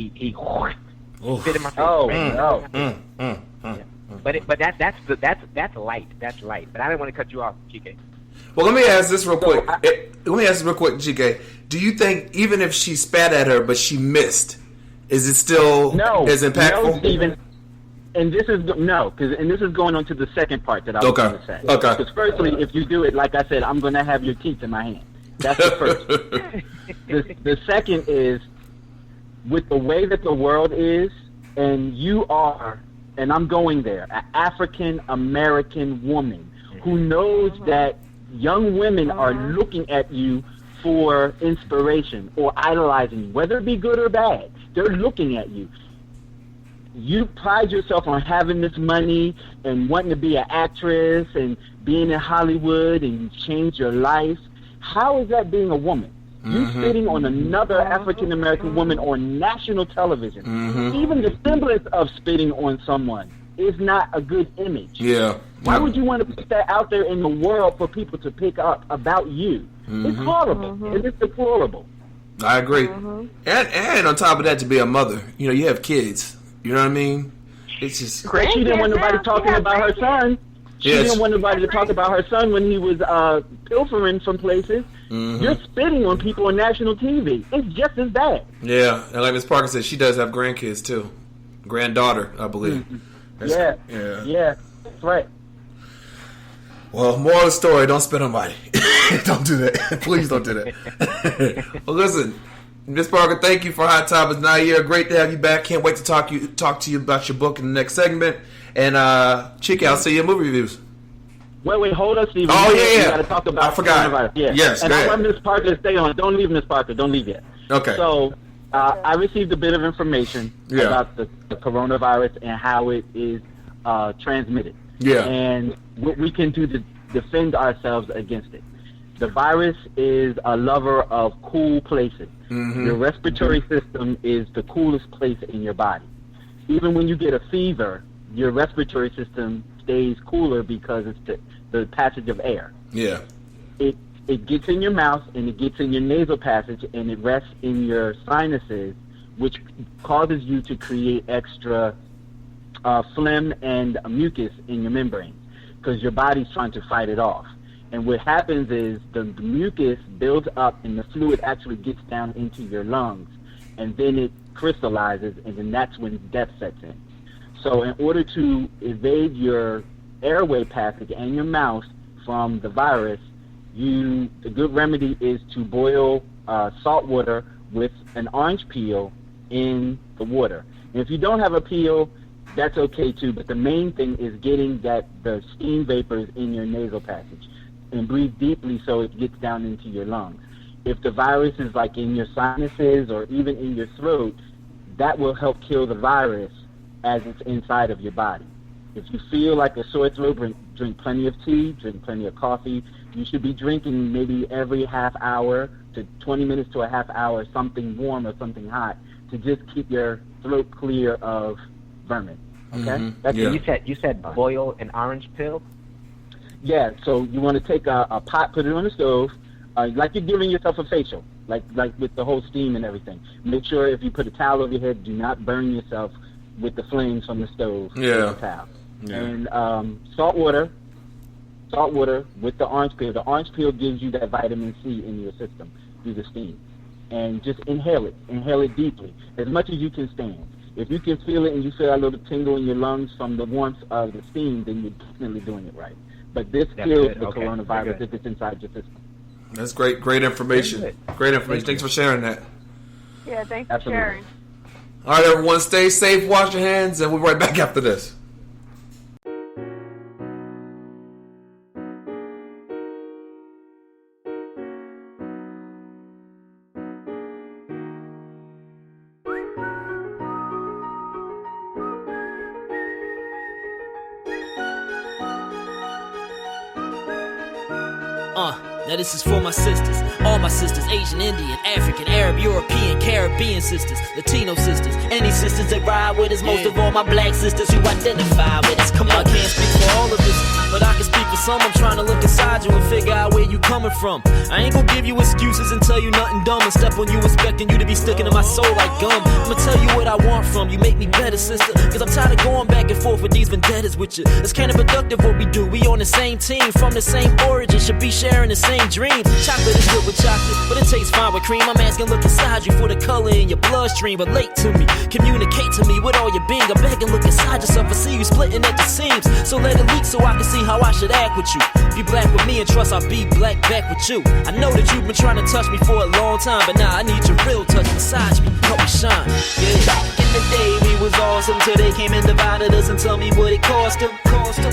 spit in my face.
Oh.
Yeah. But that's light. That's light. But I didn't want to cut you off, Chica.
Well, let me ask this real quick. GK. Do you think even if she spat at her but she missed, is it still as impactful?
No, Steven. And this is going on to the second part that I was going to say.
Okay.
Because firstly, if you do it, like I said, I'm going to have your teeth in my hand. That's the first. The second is, with the way that the world is, and you are, and I'm going there, an African American woman who knows that young women are looking at you for inspiration or idolizing you, whether it be good or bad. They're looking at you. You pride yourself on having this money and wanting to be an actress and being in Hollywood and change your life. How is that being a woman? You spitting on another African American woman on national television. Even the semblance of spitting on someone is not a good image.
Yeah.
Why would you want to put that out there in the world for people to pick up about you? It's horrible. And it's deplorable.
I agree. And on top of that, to be a mother, you know, you have kids. You know what I mean? It's just...
She didn't want nobody talking about her son. She didn't want nobody to talk about her son when he was pilfering from places. You're spitting on people on national TV. It's just as bad.
Yeah, and like Ms. Parker said, she does have grandkids too. Granddaughter, I believe.
Yeah, that's right.
Well, moral of the story, don't spit on nobody. Don't do that. Please don't do that. Well, listen, Ms. Parker, thank you for Hot Topics. Nayyir, great to have you back. Can't wait to talk to you about your book in the next segment. And Chica, I'll see you in movie reviews.
Wait, hold up, Steve.
Oh, yeah.
We got to talk about
I forgot.
coronavirus. Yeah.
Yes,
and I want Ms. Parker to stay on. Don't leave, Ms. Parker. Don't leave yet.
Okay.
So I received a bit of information about the coronavirus and how it is transmitted.
Yeah.
And what we can do to defend ourselves against it. The virus is a lover of cool places. Your respiratory system is the coolest place in your body. Even when you get a fever, your respiratory system stays cooler because it's the passage of air.
Yeah.
It gets in your mouth and it gets in your nasal passage and it rests in your sinuses, which causes you to create extra phlegm and mucus in your membrane because your body's trying to fight it off. And what happens is the mucus builds up and the fluid actually gets down into your lungs, and then it crystallizes, and then that's when death sets in. So in order to evade your airway passage and your mouth from the virus, the good remedy is to boil salt water with an orange peel in the water. And if you don't have a peel, that's okay too, but the main thing is getting the steam vapors in your nasal passage. And breathe deeply so it gets down into your lungs. If the virus is like in your sinuses or even in your throat, that will help kill the virus as it's inside of your body. If you feel like a sore throat, drink plenty of tea, drink plenty of coffee. You should be drinking maybe every half hour to 20 minutes to a half hour something warm or something hot to just keep your throat clear of vermin. Okay?
You said boil an orange peel?
Yeah, so you want to take a pot, put it on the stove, like you're giving yourself a facial, like with the whole steam and everything. Make sure if you put a towel over your head, do not burn yourself with the flames from the stove with the towel. Yeah. And salt water with the orange peel. The orange peel gives you that vitamin C in your system through the steam. And just inhale it deeply, as much as you can stand. If you can feel it and you feel a little tingle in your lungs from the warmth of the steam, then you're definitely doing it right. But this kills the coronavirus if it's inside your system.
That's great information. Great information. Thanks for sharing that.
Yeah, thanks for sharing.
All right, everyone, stay safe, wash your hands, and we'll be right back after this.
Now this is for my sisters, all my sisters, Asian, Indian, African, Arab, European, Caribbean sisters, Latino sisters, any sisters that ride with us, most of all my black sisters who identify with us. Come on, I can't speak for all of this, but I can speak for some. I'm trying to look inside you and figure out where you coming from. I ain't gonna give you excuses and tell you nothing dumb and step on you expecting you to be sticking to my soul like gum. I'ma tell you what I want from you, make me better, sister, cause I'm tired of going back and forth with these vendettas with you. It's kinda productive what we do, we on the same team, from the same origin, should be sharing the same dreams. Chocolate is good with chocolate, but it tastes fine with cream. I'm asking, look inside you for the color in your bloodstream. Relate to me, communicate to me with all your being. I'm begging, look inside yourself and see you splitting at the seams. So let it leak so I can see how I should act with you. Be black with me and trust I'll be black back with you. I know that you've been trying to touch me for a long time, but now I need your real touch, massage me, help me shine. Yeah, back in the day we was awesome till they came and divided us and tell me what it cost them.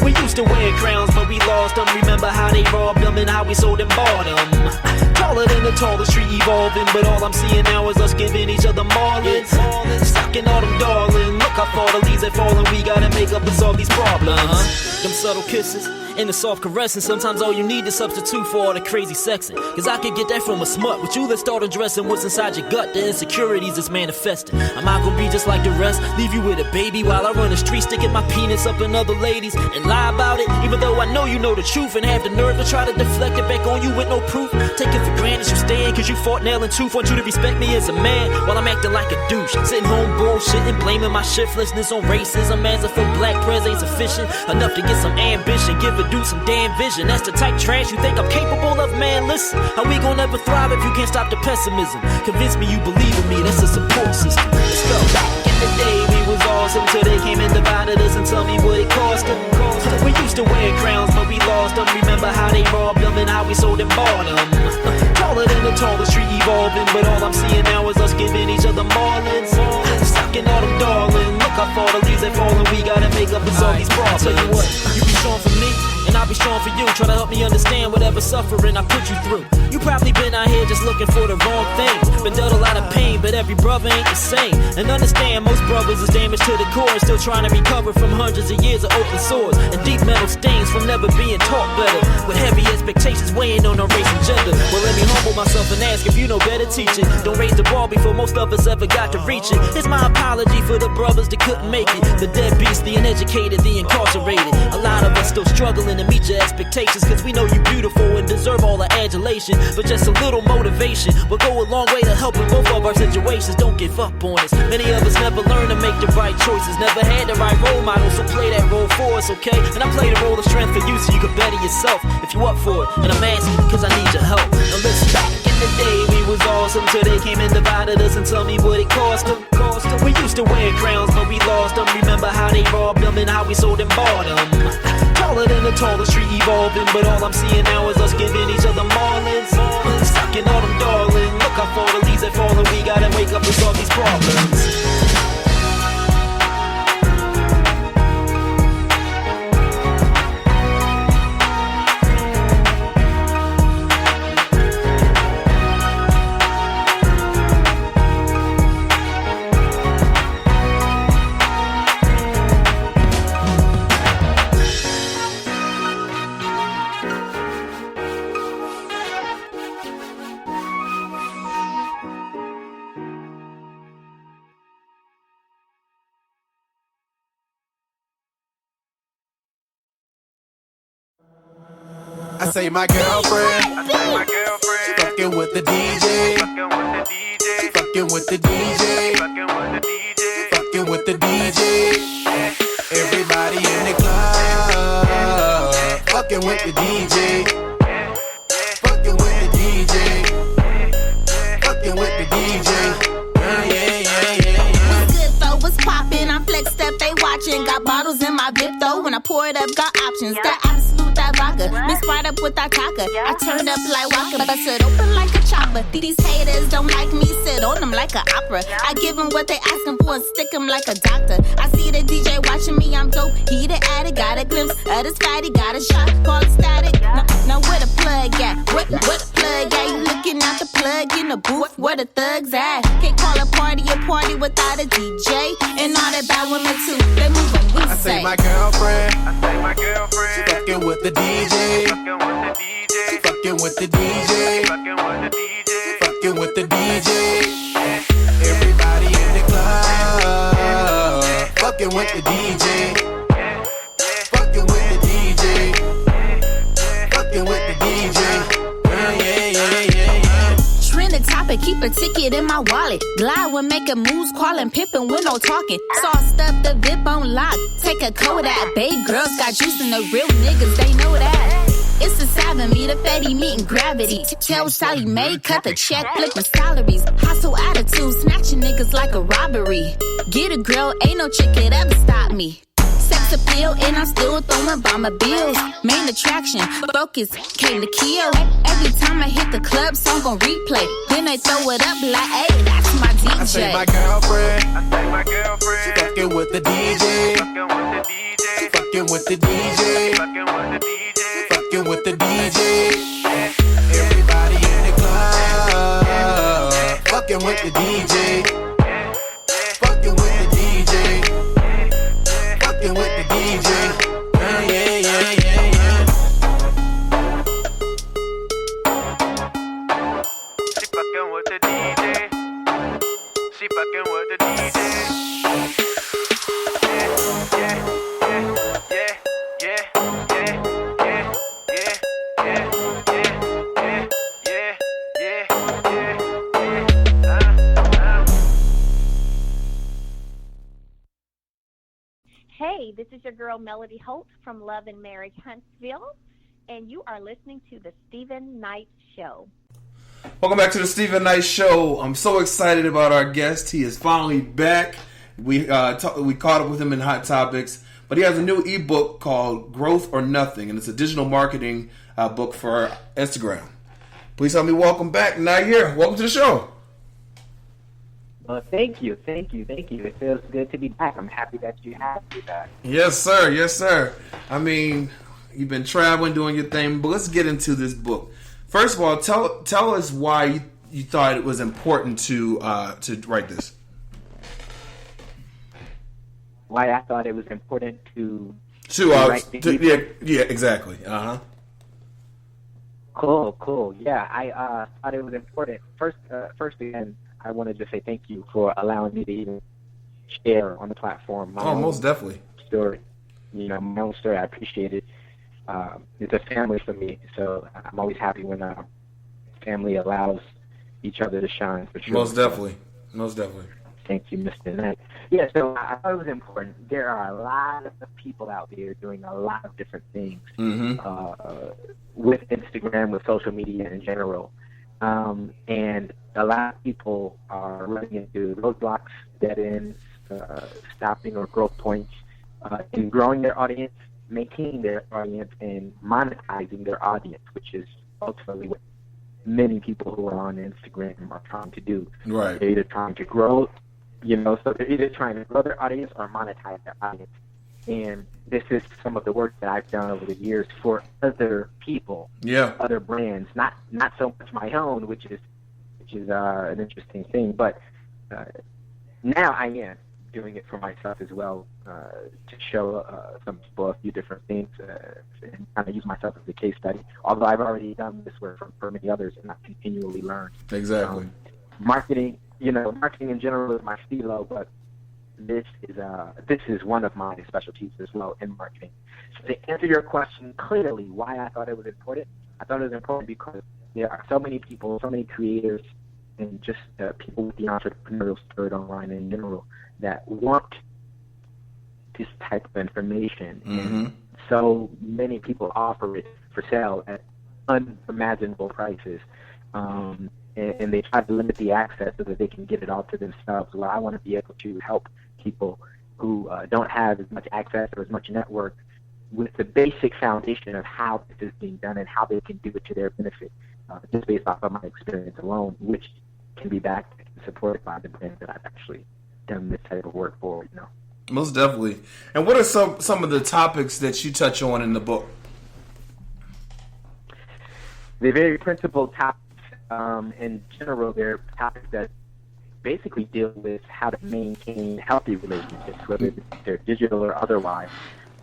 We used to wear crowns, but we lost them. Remember how they robbed them and how we sold and bought them. Taller than the tallest tree evolving, but all I'm seeing now is us giving each other marlins. Stocking all them darling. Look how far the leaves have fallen. We gotta make up and solve these problems. Them subtle kisses and the soft caressing. Sometimes all you need to substitute for all the crazy sexing. Cause I could get that from a smut. With you, let's start addressing what's inside your gut, the insecurities that's manifesting. I'm not gonna be just like the rest, leave you with a baby while I run the street, sticking my penis up in other ladies and lie about it. Even though I know you know the truth and have the nerve to try to deflect it back on you with no proof. Take it for granted you staying cause you fought nail and tooth. Want you to respect me as a man while I'm acting like a douche. Sitting home bullshitting, blaming my shiftlessness on racism. As if a black prez ain't sufficient enough to get some ambition, give a dude some damn vision. That's the type trash you think I'm capable of, man. Listen, how we gon' ever thrive if you can't stop the pessimism? Convince me you believe in me, that's a support system. Let's go. Back in the day we was awesome till they came and divided us and tell me what it cost them. We used to wear crowns but we lost them. Remember how they robbed them and how we sold and bought them. Taller than the tallest tree evolving, but all I'm seeing now is us giving each other marlins. Stuck in autumn, darling. Look how far the leaves have fallen. We gotta make up and solve these problems. Tell you what, you be strong for me and I'll be strong for you. Try to help me understand whatever suffering I put you through. You probably been out here just looking for the wrong things. Been dealt a lot of pain, but every brother ain't the same. And understand most brothers is damaged to the core and still trying to recover from hundreds of years of open sores and deep mental stains from never being taught better. With heavy expectations weighing on our race and gender. Well, let me humble myself and ask if you know better teaching. Don't raise the bar before most of us ever got to reach it. It's my apology for the brothers that couldn't make it. The deadbeats, the uneducated, the incarcerated. A lot of us still struggling to meet your expectations, cause we know you beautiful and deserve all the adulation. But just a little motivation will go a long way to helping both of our situations. Don't give up on us. Many of us never learn to make the right choices, never had the right role model, so play that role for us, okay? And I play the role of strength for you so you can better yourself if you up for it. And I'm asking cause I need your help. Now listen, back in the day we was awesome till they came and divided us and tell me what it cost them. We used to wear crowns but we lost them. Remember how they robbed them and how we sold and bought them. Taller than the tallest tree evolving, but all I'm seeing now is us giving each other marlins. Stuck in autumn, darling. Look how far the leaves have fallen. We gotta wake up and solve these problems.
I say my girlfriend, she fucking with the DJ, she fucking with the DJ, fucking with the DJ. Everybody in the club, fucking with the DJ, fucking with the DJ, fucking with the DJ.
What's good though? What's poppin'? I'm flexed up, they watchin'. Got bottles in my VIP though. When I pour it up, got options. That absolute, that vodka. Mix right up with that taka. I turn up like Waka, bust it open like a chopper. These haters don't like me, sit on them like an opera. I give them what they asking for and stick them like a doctor. I see the DJ watching me, I'm dope. He the addict, got a glimpse of this fatty, got a shot, call it static. Now where the plug at? What the plug at? You looking at the plug in the booth? Where the thugs at? Can't call a party without a DJ. And all that bad women too, they move when we
I say my girlfriend, she fucking with the DJ, she fucking with the DJ, fucking with the DJ. Everybody in the club, fucking with the DJ, fucking with the DJ, fucking with the DJ.
Trend the topic, keep a ticket in my wallet. Glide when making moves, calling, pimping with no talking. Saw stuff the VIP on lock. Take a Kodak. Babe girls got juice and the real niggas, they know that. It's the 7 meter fatty meeting gravity. Tell Sally Mae, cut the check, flipping salaries. Hustle attitude, snatching niggas like a robbery. Get a girl, ain't no chick could ever stop me. Sex appeal, and I'm still throwing by my bills. Main attraction, focus, came to kill. Every time I hit the club, song gon' replay. Then they throw it up like, hey, that's my DJ.
I say my girlfriend, she fucking with the DJ, she fucking with the DJ, fucking with the DJ. Everybody in the club, fucking with the DJ, fucking with the DJ. DJ. Yeah, yeah, yeah, yeah, yeah.
She fucking with the DJ. She fucking with the DJ. Yeah, yeah, yeah, yeah, yeah, yeah, yeah, yeah, yeah, yeah, yeah, yeah, yeah.
Hey, this is your girl Melody Holt from Love and Marriage Huntsville, and you are listening to the Stephen Knight Show.
Welcome back to the Stephen Knight Show. I'm so excited about our guest. He is finally back. We caught up with him in Hot Topics, but he has a new ebook called Growth or Nothing, and it's a digital marketing book for Instagram. Please help me welcome back Nayyir. Welcome to the show.
Thank you. It feels good to be back. I'm happy that you have me back.
Yes, sir. Yes, sir. I mean, you've been traveling, doing your thing, but let's get into this book. First of all, tell us why you thought it was important to write this.
Why I thought it was important to write the
yeah, exactly.
Cool. Yeah, I thought it was important. First again, I wanted to say thank you for allowing me to even share on the platform.
Most definitely.
Story, my own story. I appreciate it. It's a family for me, so I'm always happy when family allows each other to shine. For sure.
Most definitely.
Thank you, Mr. Knight. Yeah, so I thought it was important. There are a lot of people out there doing a lot of different things with Instagram, with social media in general. And a lot of people are running into roadblocks, dead ends, stopping or growth points in growing their audience, maintaining their audience, and monetizing their audience, which is ultimately what many people who are on Instagram are trying to do.
Right.
They're either trying to grow, so they're either trying to grow their audience or monetize their audience. And this is some of the work that I've done over the years for other people, other brands, not so much my own, which is an interesting thing. But now I am doing it for myself as well, to show some people a few different things and kind of use myself as a case study. Although I've already done this work for many others, and I continually learn.
Exactly.
Marketing in general is my stilo, but this is one of my specialties as well in marketing. So to answer your question clearly, why I thought it was important, I thought it was important because there are so many people, so many creators, and just people with the entrepreneurial spirit online in general that want this type of information. And so many people offer it for sale at unimaginable prices. And they try to limit the access so that they can get it all to themselves. Well, I want to be able to help people who don't have as much access or as much network with the basic foundation of how this is being done and how they can do it to their benefit, just based off of my experience alone, which can be backed and supported by the brand that I've actually done this type of work for.
Most definitely. And what are some of the topics that you touch on in the book?
The very principal topics. In general, they're topics that basically deal with how to maintain healthy relationships, whether they're digital or otherwise.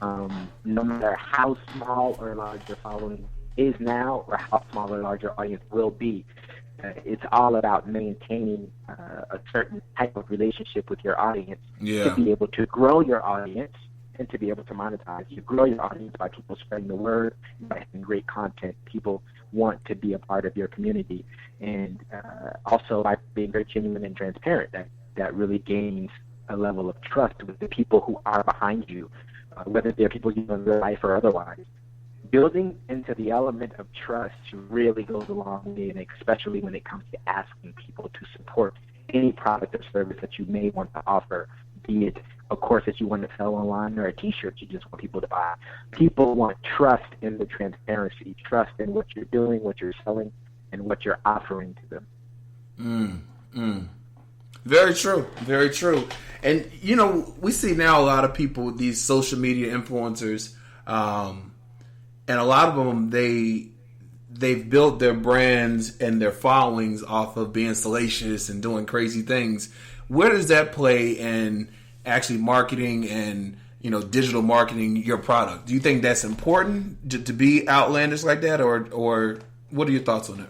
No matter how small or large your following is now or how small or large your audience will be, it's all about maintaining a certain type of relationship with your audience to be able to grow your audience and to be able to monetize. You grow your audience by people spreading the word, by having great content. People want to be a part of your community, and also by being very genuine and transparent. That really gains a level of trust with the people who are behind you, whether they're people you know in real life or otherwise. Building into the element of trust really goes a long way, and especially when it comes to asking people to support any product or service that you may want to offer, be it a course that you want to sell online or a T-shirt you just want people to buy. People want trust in the transparency, trust in what you're doing, what you're selling, and what you're offering to them.
Very true. Very true. And, we see now a lot of people with these social media influencers, and a lot of them, they've built their brands and their followings off of being salacious and doing crazy things. Where does that play in actually marketing and digital marketing your product. Do you think that's important to be outlandish like that, or what are your thoughts on it?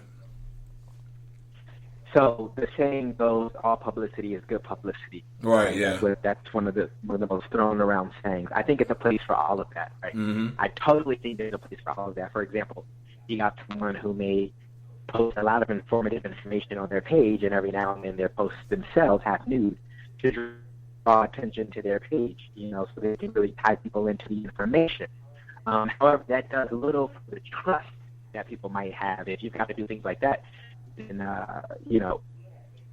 So the saying goes, all publicity is good publicity.
Right, yeah.
That's one of the most thrown around sayings. I think it's a place for all of that, right?
Mm-hmm.
I totally think there's a place for all of that. For example, you got someone who may post a lot of informative information on their page, and every now and then their posts themselves have nude to draw attention to their page, so they can really tie people into the information. However, that does little for the trust that people might have. If you've got to do things like that, then,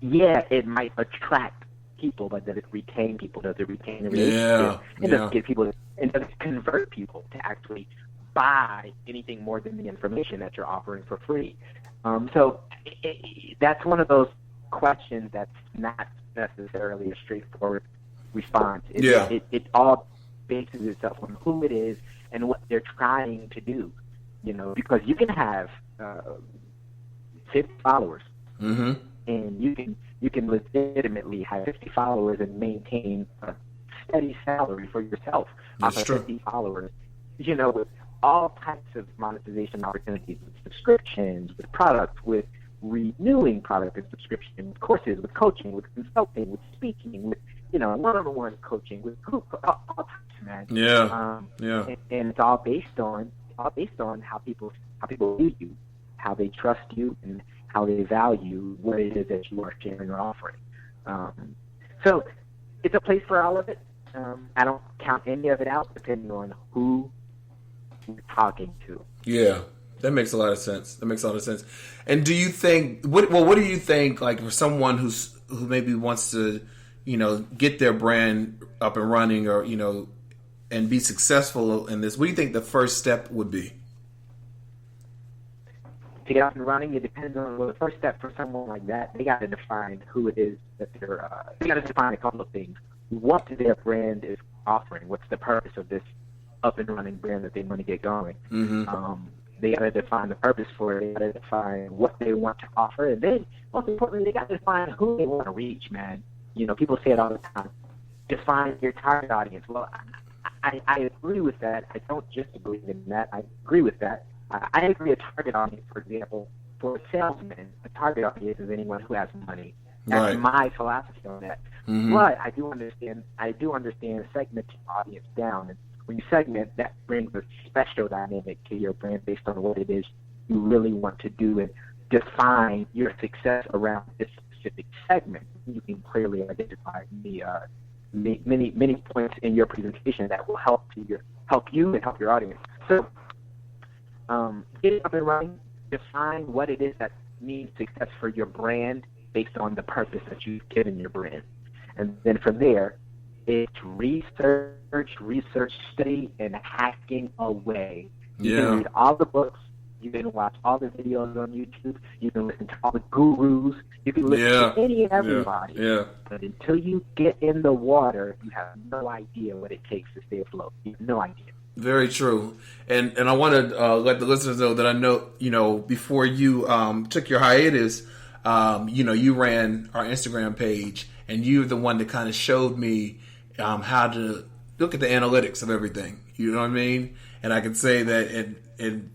it might attract people, but does it retain people? Does it retain a relationship? And does it get people, and does it convert people to actually buy anything more than the information that you're offering for free? So that's one of those questions that's not necessarily a straightforward response. It all bases itself on who it is and what they're trying to do, because you can have 50 followers,
mm-hmm.
and you can legitimately have 50 followers and maintain a steady salary for yourself off of 50 followers, with all types of monetization opportunities, with subscriptions, with products, with renewing product and subscription, with courses, with coaching, with consulting, with speaking, with one-on-one coaching, with group, all types, man. And it's all based on how people view you, how they trust you, and how they value what it is that you are sharing or offering. So it's a place for all of it. I don't count any of it out depending on who you're talking to.
Yeah, that makes a lot of sense. And do you think what do you think, like, for someone who maybe wants to get their brand up and running, or and be successful in this, what do you think the first step would be?
To get up and running, it depends on the first step for someone like that. They got to define who it is that they're. They got to define a couple of things. What their brand is offering. What's the purpose of this up and running brand that they want to get going?
Mm-hmm.
They got to define the purpose for it. They got to define what they want to offer, and then most importantly, they got to define who they want to reach. Man, people say it all the time. Define your target audience. Well, I agree with that. I don't just agree with that. I agree with that. I agree a target audience, for example, for a salesman, a target audience is anyone who has money. That's my philosophy on that.
Mm-hmm.
But I do understand segmenting audience down. And when you segment, that brings a special dynamic to your brand based on what it is you really want to do, and define your success around this specific segment. You can clearly identify many points in your presentation that will help you and help your audience. So get it up and running. Define what it is that means success for your brand based on the purpose that you've given your brand. And then from there, it's research, study, and hacking away. You can read all the books. You can watch all the videos on YouTube. You can listen to all the gurus. You can listen to any and everybody. But until you get in the water, you have no idea what it takes to stay afloat. You have no idea.
Very true. And I want to let the listeners know that I know, before you took your hiatus, you ran our Instagram page, and you're the one that kind of showed me how to look at the analytics of everything. You know what I mean? And I can say that in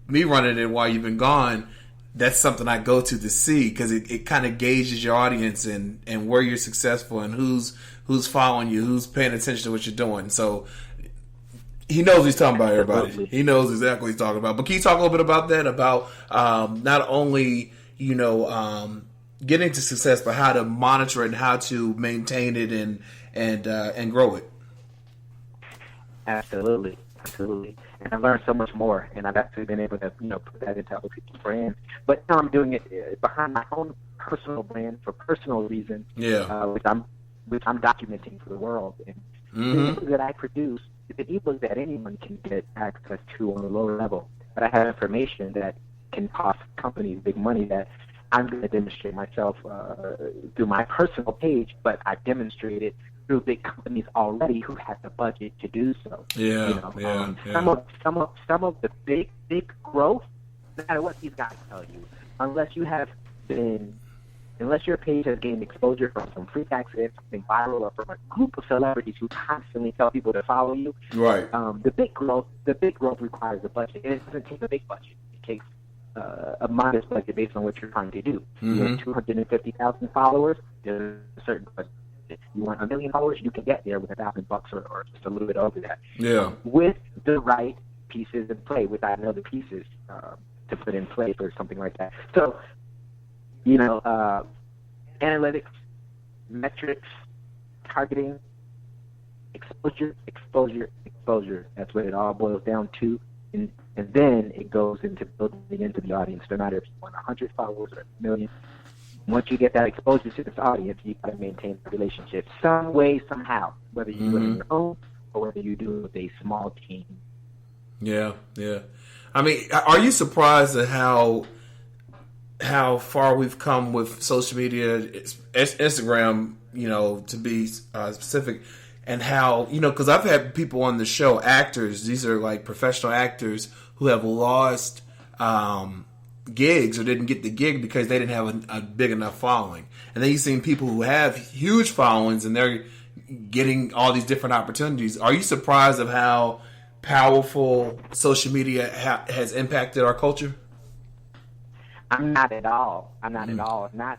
me running it while you've been gone, that's something I go to see, because it kind of gauges your audience and where you're successful and who's following you, who's paying attention to what you're doing. So he knows what he's talking about, everybody. He knows exactly what he's talking about. But can you talk a little bit about that, about not only, getting to success, but how to monitor it and how to maintain it and grow it?
Absolutely. And I've learned so much more, and I've actually been able to, put that into other people's brands. But now I'm doing it behind my own personal brand for personal reasons, which I'm documenting for the world. And the ebook that I produce is an ebook that anyone can get access to on a lower level. But I have information that can cost companies big money that I'm going to demonstrate myself through my personal page, but I've demonstrated through big companies already who have the budget to do so. Some of the big growth, no matter what these guys tell you, unless you have been unless your page has gained exposure from some freak accident, something viral, or from a group of celebrities who constantly tell people to follow you,
right?
The big growth requires a budget, and it doesn't take a big budget. It takes a modest budget based on what you're trying to do.
Mm-hmm.
You have 250,000 followers. There's a certain budget. If you want 1 million followers, you can get there with $1,000 or just a little bit over that.
Yeah.
With the right pieces in play, with I know the pieces to put in play for something like that. So, analytics, metrics, targeting, exposure. That's what it all boils down to. And then it goes into building into the audience. No matter if you want 100 followers or 1 million, once you get that exposure to this audience, you got to maintain the relationship some way, somehow, whether you do it on your own or whether you do it with a small team.
Yeah. I mean, are you surprised at how far we've come with social media, Instagram, to be specific, and how, because I've had people on the show, actors, these are like professional actors who have lost gigs or didn't get the gig because they didn't have a big enough following. And then you've seen people who have huge followings and they're getting all these different opportunities. Are you surprised of how powerful social media has impacted our culture?
I'm not at all. Not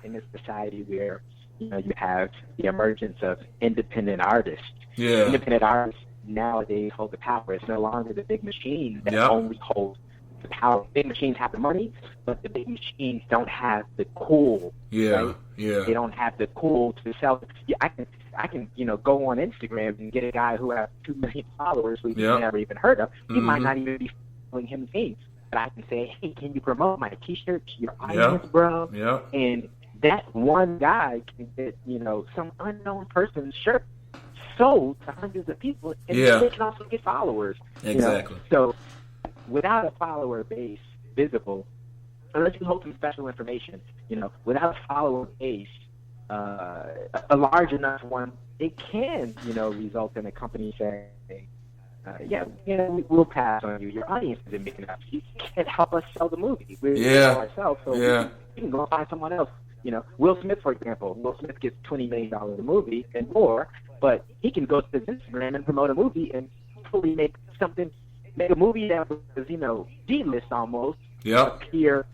in a society where you have the emergence of independent artists.
Yeah.
Independent artists nowadays hold the power. It's no longer the big machines that only hold the power. Big machines have the money, but the big machines don't have the cool.
Yeah.
Right?
Yeah.
They don't have the cool to sell. Yeah, I can go on Instagram and get a guy who has 2 million followers who you've never even heard of. You might not even be following him things. But I can say, hey, can you promote my T-shirt to your audience, bro?
Yeah.
And that one guy can get, some unknown person's shirt sold to hundreds of people, and they can also get followers.
Exactly.
So without a follower base visible, unless you hold some special information, without a follower base, a large enough one, it can, result in a company saying, we'll pass on you. Your audience isn't big enough. You can't help us sell the movie. We're ourselves, so we can go find someone else. Will Smith, for example. Will Smith gets $20 million a movie and more, but he can go to his Instagram and promote a movie and hopefully make a movie that was, D-list almost, appear,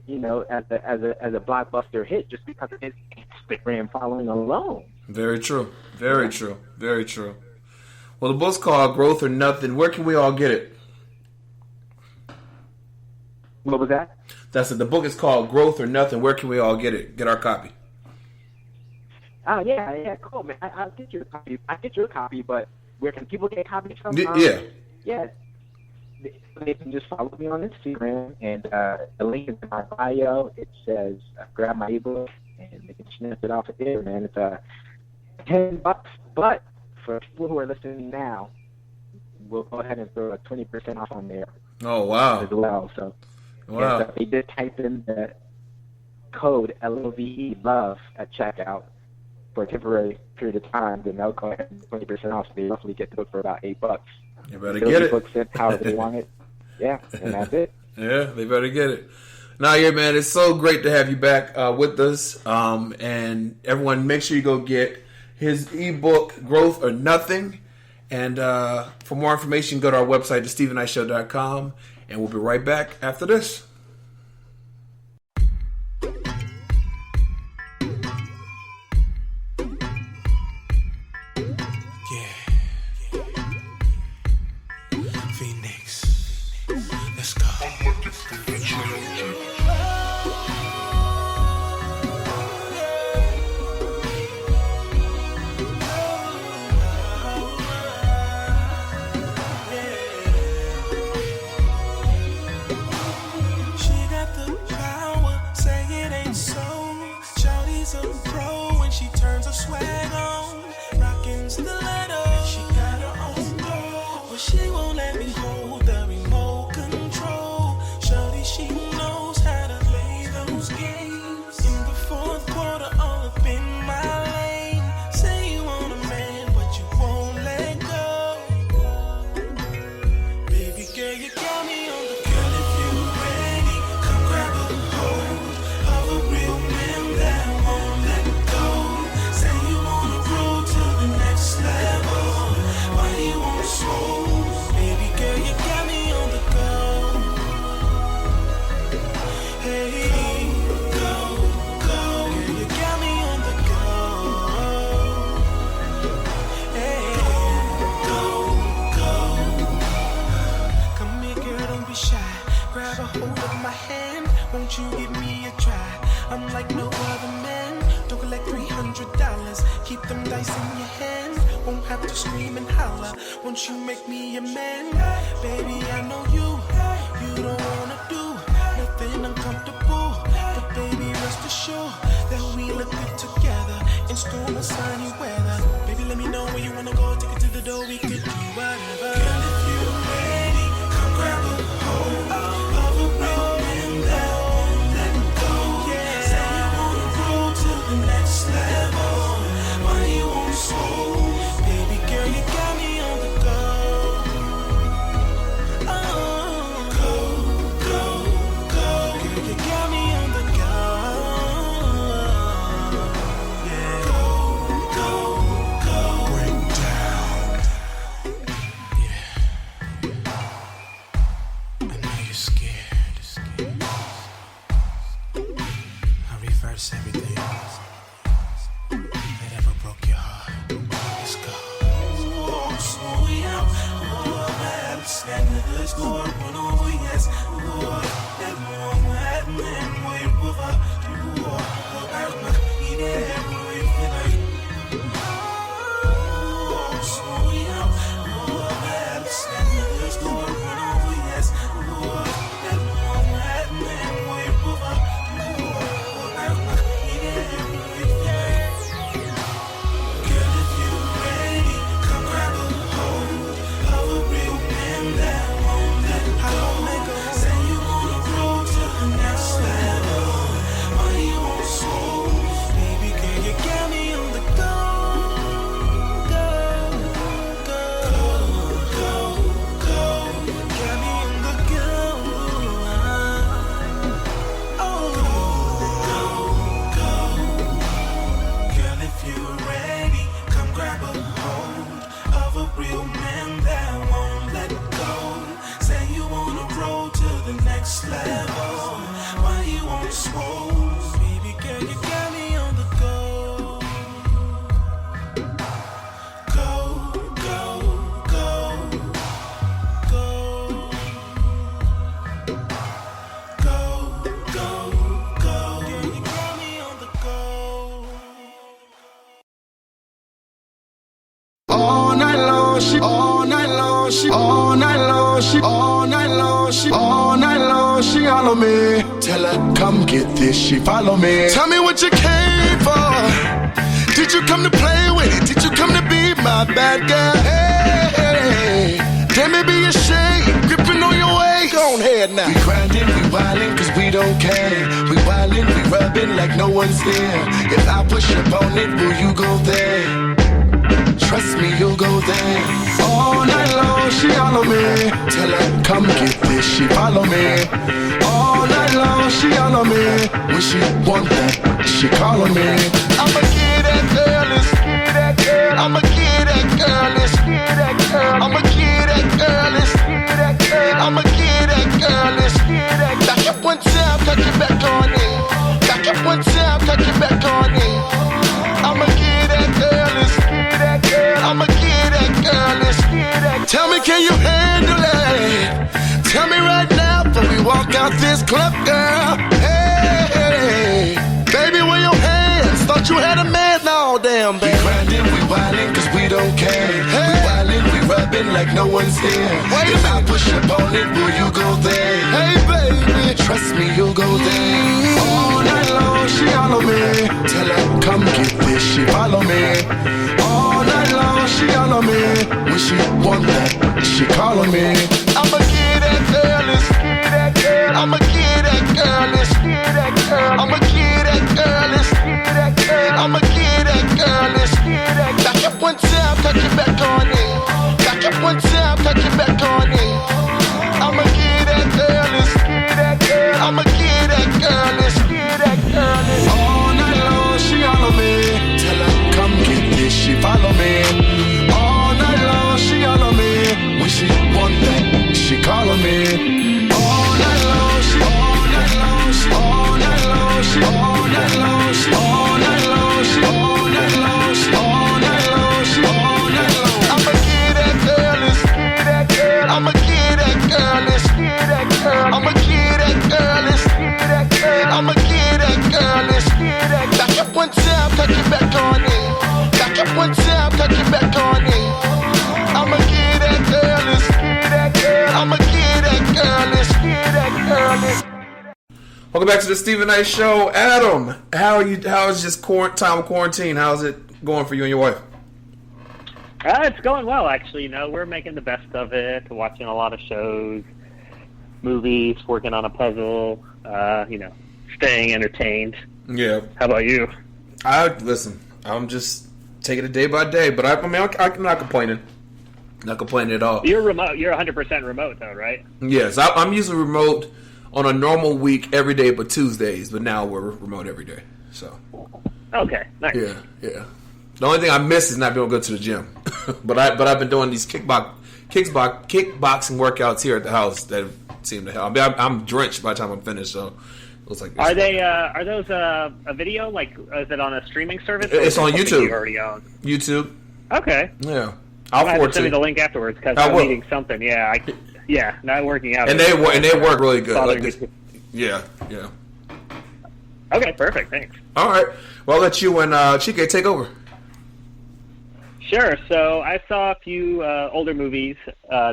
as a blockbuster hit just because of his Instagram following alone.
Very true. Very true. Very true. Well, the book's called Growth or Nothing. Where can we all get it?
What was that?
That's it. The book is called Growth or Nothing. Where can we all get it? Get our copy.
Oh, yeah, cool, man. I'll get you a copy. But where can people get copies from?
Yeah,
they can just follow me on Instagram, and the link is in my bio. It says, grab my ebook, and they can snap it off of there, man. It's $10, but for people who are listening now, we'll go ahead and throw a 20% off on there.
Oh, wow.
As well. So,
wow.
So they did type in the code LOVE, love, at checkout for a temporary period of time, then they'll go ahead and 20% off. So they roughly get the book for about $8.
You better get it.
Book sent however they want it. Yeah, and that's it.
Yeah, they better get it. Nayyir, man, it's so great to have you back with us. And everyone, make sure you go get his ebook, Growth or Nothing. And for more information, go to our website, thestevenknightshow.com. And we'll be right back after this.
hold of my hand, won't you give me a try? I'm like no other man, don't collect $300. Keep them dice in your hand, won't have to scream and holler. Won't you make me a man? Baby, I know you don't wanna do nothing uncomfortable. But baby, rest assured that we look good together in storm or sunny weather. Baby, let me know where you wanna go, take it to the door, we could do whatever. Girl, if you're ready, come grab a hold of a real man that won't let go. Yeah. Say you wanna roll to the next level. Why you won't slow? Baby girl, you got me on the go. Oh, go, go, go. Girl, you got me on the go. Yeah. Go, go, go. Break down. I know you're scared. I reverse everything that ever broke your heart. Let's go. Oh, slow it out. Oh, man, stand the good score. Run over, yes. Oh, that one mad man, wait over. Oh, I'm not eating every night. Oh, slow it out. Oh, man, stand the good score. Run over, yes. Oh, that one mad man, wait over. Oh, I'm not eating every night. Girl, if you're ready, come grab a hold of a real man that won't let go. Say you wanna roll to the next level. Why you won't slow? Baby girl, you got me on the go. Go, go, go, go. Got me on the go. Oh, go, go. Girl, if you're ready, come grab a hold of a real man that won't let go. Say you wanna roll to the next level. Why you won't slow? Baby girl, you got me on the go. Go, go, go, go. Go, go, go. Girl, you got me on the go. All night long, she all night long, she all night long, she all night long, she all night long, she all on me. Tell her, come get this, she follow me. Tell me what you came for. Did you come to play with it? Did you come to be my bad girl? Hey, damn it, be ashamed, gripping on your waist. Go on ahead now. We grinding, we wildin', cause we don't care. We wildin', we rubbing like no one's there. If I push up on it, will you go there? Trust me, you'll go there. All night long, she all on me. Tell her, come get this, she follow me. All night long, she all on me. When she want that, she call on me. I'ma get that girl, let's get that girl. I'ma get that girl, let's get that girl. I'ma get that girl, let's get that girl. I'ma get that girl, let's get that girl. Back up one time, cut your back on it. Back up one time, cut your back on it. I'ma get that girl, let's get that girl. I'ma get that girl, let's get that. Tell me, can you handle it? Tell me right now before we walk out this club, girl. Hey, baby, where your hands? Thought you had a man, no, damn, baby. We grinding, we wildin', cause we don't care. Hey. We wildin', we rubbing like no one's here. Wait if I push up on it, will you go there? Hey, baby, trust me, you'll go there. All night long, she all on me. Tell her, come get this, she follow me. All night long, she all on me. When she want that, she call on me. I'ma get that girl, let's get that girl. I'ma get that girl, let's get that girl. I'ma get that girl, let's get that girl. I'ma get that girl, let's get that. Back up one time, cut your back on it. Back up one time, cut your back on it. I'ma get that girl, let's get that girl. I'ma get that girl, let's get that girl. All night long, she all on me. Tell her, come get this, she follow me. All night long, she all on me. When she want that, she call on me. All night long, she all night long, she all night long, she all night long, she all night long, she all night long, she all night long, she all night long.
Welcome back to the Stephen Knight Show. Adam, how is this time of quarantine? How's it going for you and your wife?
It's going well, actually. You know, we're making the best of it, watching a lot of shows, movies, working on a puzzle, staying entertained.
Yeah.
How about you?
Listen, I'm just taking it day by day, but I'm not complaining. Not complaining at all.
You're remote. You're 100% remote, though, right?
Yes, I'm usually remote on a normal week every day but Tuesdays, but now we're remote every day. So.
Okay, nice.
Yeah. The only thing I miss is not being able to go to the gym. but I've been doing these kickboxing workouts here at the house that seem to help. I'm drenched by the time I'm finished, so it looks like.
Are those a video? Like, is it on a streaming service?
It's on YouTube.
You already own?
YouTube.
Okay.
Yeah.
I'll have to send me the link afterwards because I'm eating something. Not working out.
And they work really good. Yeah.
Okay, perfect. Thanks.
All right. Well, I'll let you and Chike take over.
Sure. So I saw a few older movies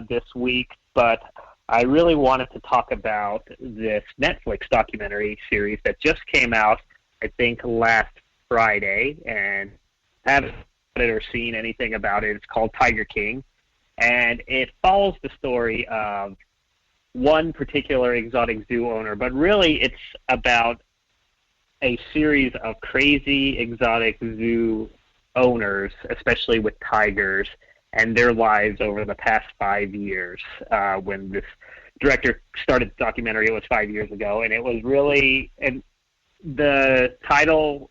this week, but I really wanted to talk about this Netflix documentary series that just came out, I think, last Friday, and I haven't read or seen anything about it. It's called Tiger King, and it follows the story of one particular exotic zoo owner, but really it's about a series of crazy exotic zoo owners, especially with tigers, and their lives over the past 5 years. When this director started the documentary, it was 5 years ago, and it was really, and the title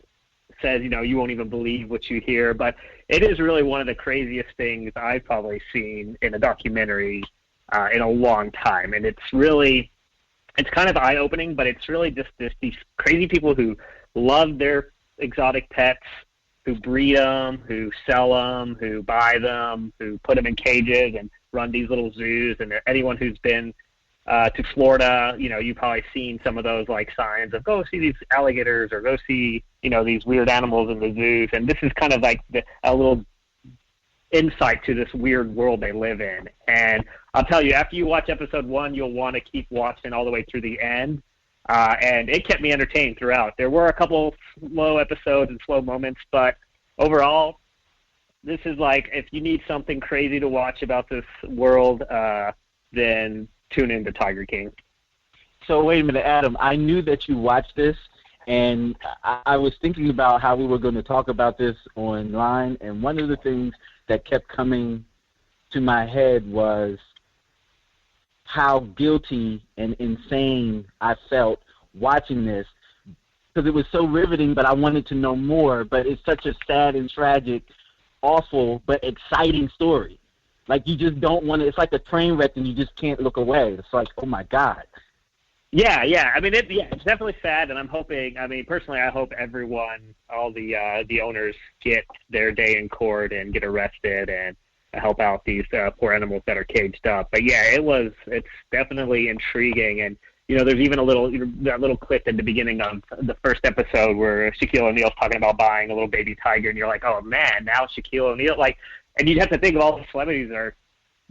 says, you won't even believe what you hear, but it is really one of the craziest things I've probably seen in a documentary in a long time. And it's kind of eye-opening, but it's really just these crazy people who love their exotic pets, who breed them, who sell them, who buy them, who put them in cages and run these little zoos. And anyone who's been to Florida, you've probably seen some of those like signs of go see these alligators or go see, these weird animals in the zoos. And this is kind of like a little insight to this weird world they live in. And I'll tell you, after you watch episode 1, you'll want to keep watching all the way through the end. And it kept me entertained throughout. There were a couple slow episodes and slow moments, but overall, this is like, if you need something crazy to watch about this world, then tune into Tiger King.
So wait a minute, Adam. I knew that you watched this, and I was thinking about how we were going to talk about this online, and one of the things that kept coming to my head was how guilty and insane I felt watching this, because it was so riveting, but I wanted to know more. But it's such a sad and tragic, awful, but exciting story. Like, you just don't want to, it's like a train wreck and you just can't look away. It's like, oh my God.
Yeah. I mean, it's definitely sad, and I'm hoping, personally, I hope everyone, all the owners get their day in court and get arrested and help out these poor animals that are caged up. But yeah, it's definitely intriguing. And, there's even that little clip in the beginning of the first episode where Shaquille O'Neal's talking about buying a little baby tiger, and you're like, oh man, now Shaquille O'Neal, and you'd have to think of all the celebrities that are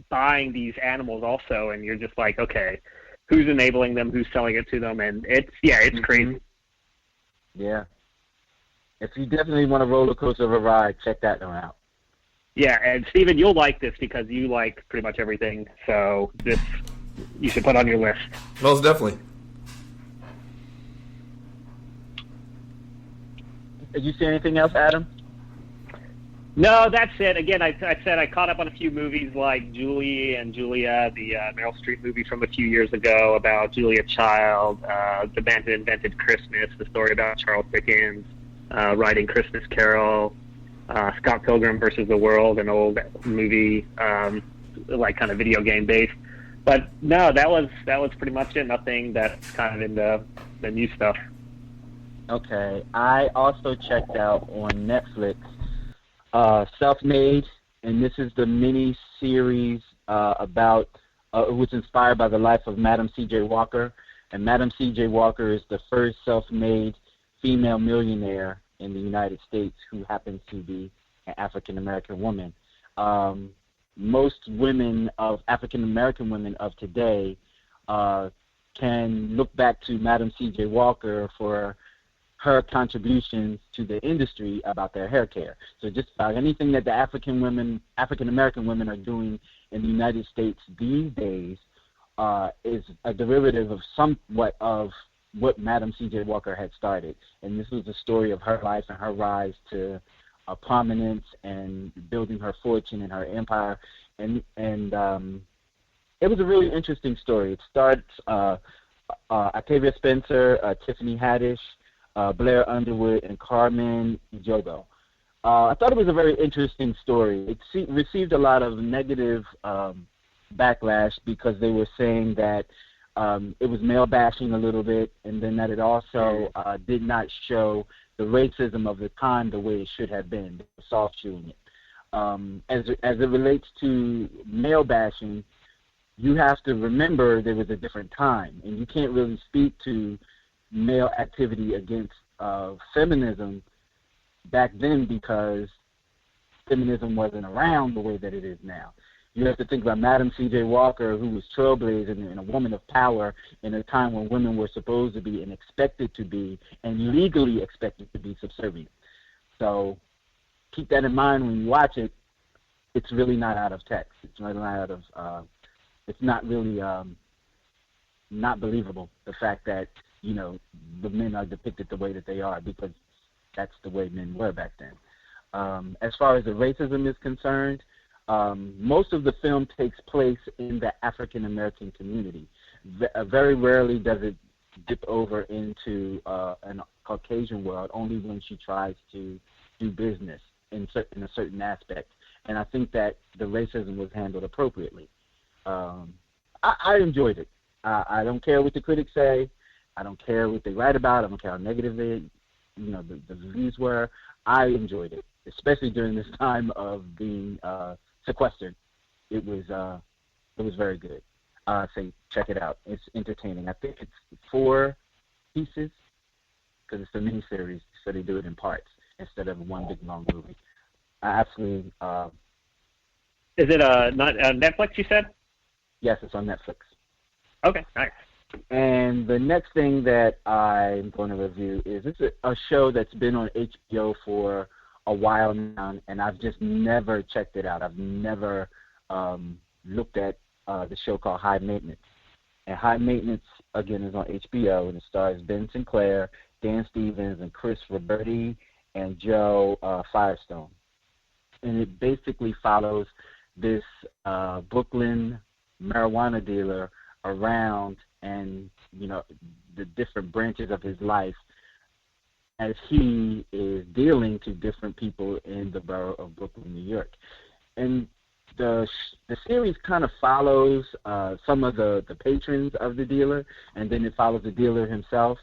buying these animals also, and you're just like, okay, who's enabling them, who's selling it to them, and it's crazy.
Yeah. If you definitely want a roller coaster of a ride, check that one out.
Yeah, and Steven, you'll like this because you like pretty much everything, so this you should put on your list.
Most definitely.
Did you see anything else, Adam?
No, that's it. Again, I said I caught up on a few movies like Julie and Julia, the Meryl Streep movie from a few years ago about Julia Child, The Man Who Invented Christmas, the story about Charles Dickens writing Christmas Carol, Scott Pilgrim versus the World, an old movie, like kind of video game based. But no, that was pretty much it. Nothing that's kind of in the new stuff.
Okay, I also checked out on Netflix Self-Made, and this is the mini series about which is inspired by the life of Madam C.J. Walker. And Madam C.J. Walker is the first self-made female millionaire in the United States who happens to be an African-American woman. Most women of African-American women of today can look back to Madam C.J. Walker for her contributions to the industry about their hair care. So just about anything that the African American women are doing in the United States these days is a derivative of somewhat of what Madam C.J. Walker had started. And this was the story of her life and her rise to prominence and building her fortune and her empire. And it was a really interesting story. It starts Octavia Spencer, Tiffany Haddish, Blair Underwood, and Carmen Ejogo. I thought it was a very interesting story. It received a lot of negative backlash because they were saying that it was male bashing a little bit, and then that it also did not show the racism of the time the way it should have been, soft shoeing it. As it relates to male bashing, you have to remember there was a different time, and you can't really speak to male activity against feminism back then because feminism wasn't around the way that it is now. You have to think about Madam C.J. Walker, who was trailblazing and a woman of power in a time when women were supposed to be and expected to be and legally expected to be subservient. So keep that in mind when you watch it. It's really not out of text. It's really not out of it's not really not believable, the fact that, you know, the men are depicted the way that they are, because that's the way men were back then. As far as the racism is concerned, most of the film takes place in the African American community. Very rarely does it dip over into a Caucasian world, only when she tries to do business in a certain aspect. And I think that the racism was handled appropriately. I enjoyed it. I don't care what the critics say. I don't care what they write about. I don't care how negative the reviews were. I enjoyed it, especially during this time of being sequestered. It was very good. So check it out. It's entertaining. I think it's 4 pieces because it's a miniseries, so they do it in parts instead of one big long movie. I absolutely.
Is it not Netflix? You said?
Yes, it's on Netflix.
Okay, nice.
And the next thing that I'm going to review is a show that's been on HBO for a while now, and I've just never checked it out. I've never looked at the show called High Maintenance. And High Maintenance, again, is on HBO, and it stars Ben Sinclair, Dan Stevens, and Chris Roberti, and Joe Firestone. And it basically follows this Brooklyn marijuana dealer around and, you know, the different branches of his life as he is dealing to different people in the borough of Brooklyn, New York. And the series kind of follows some of the patrons of the dealer, and then it follows the dealer himself.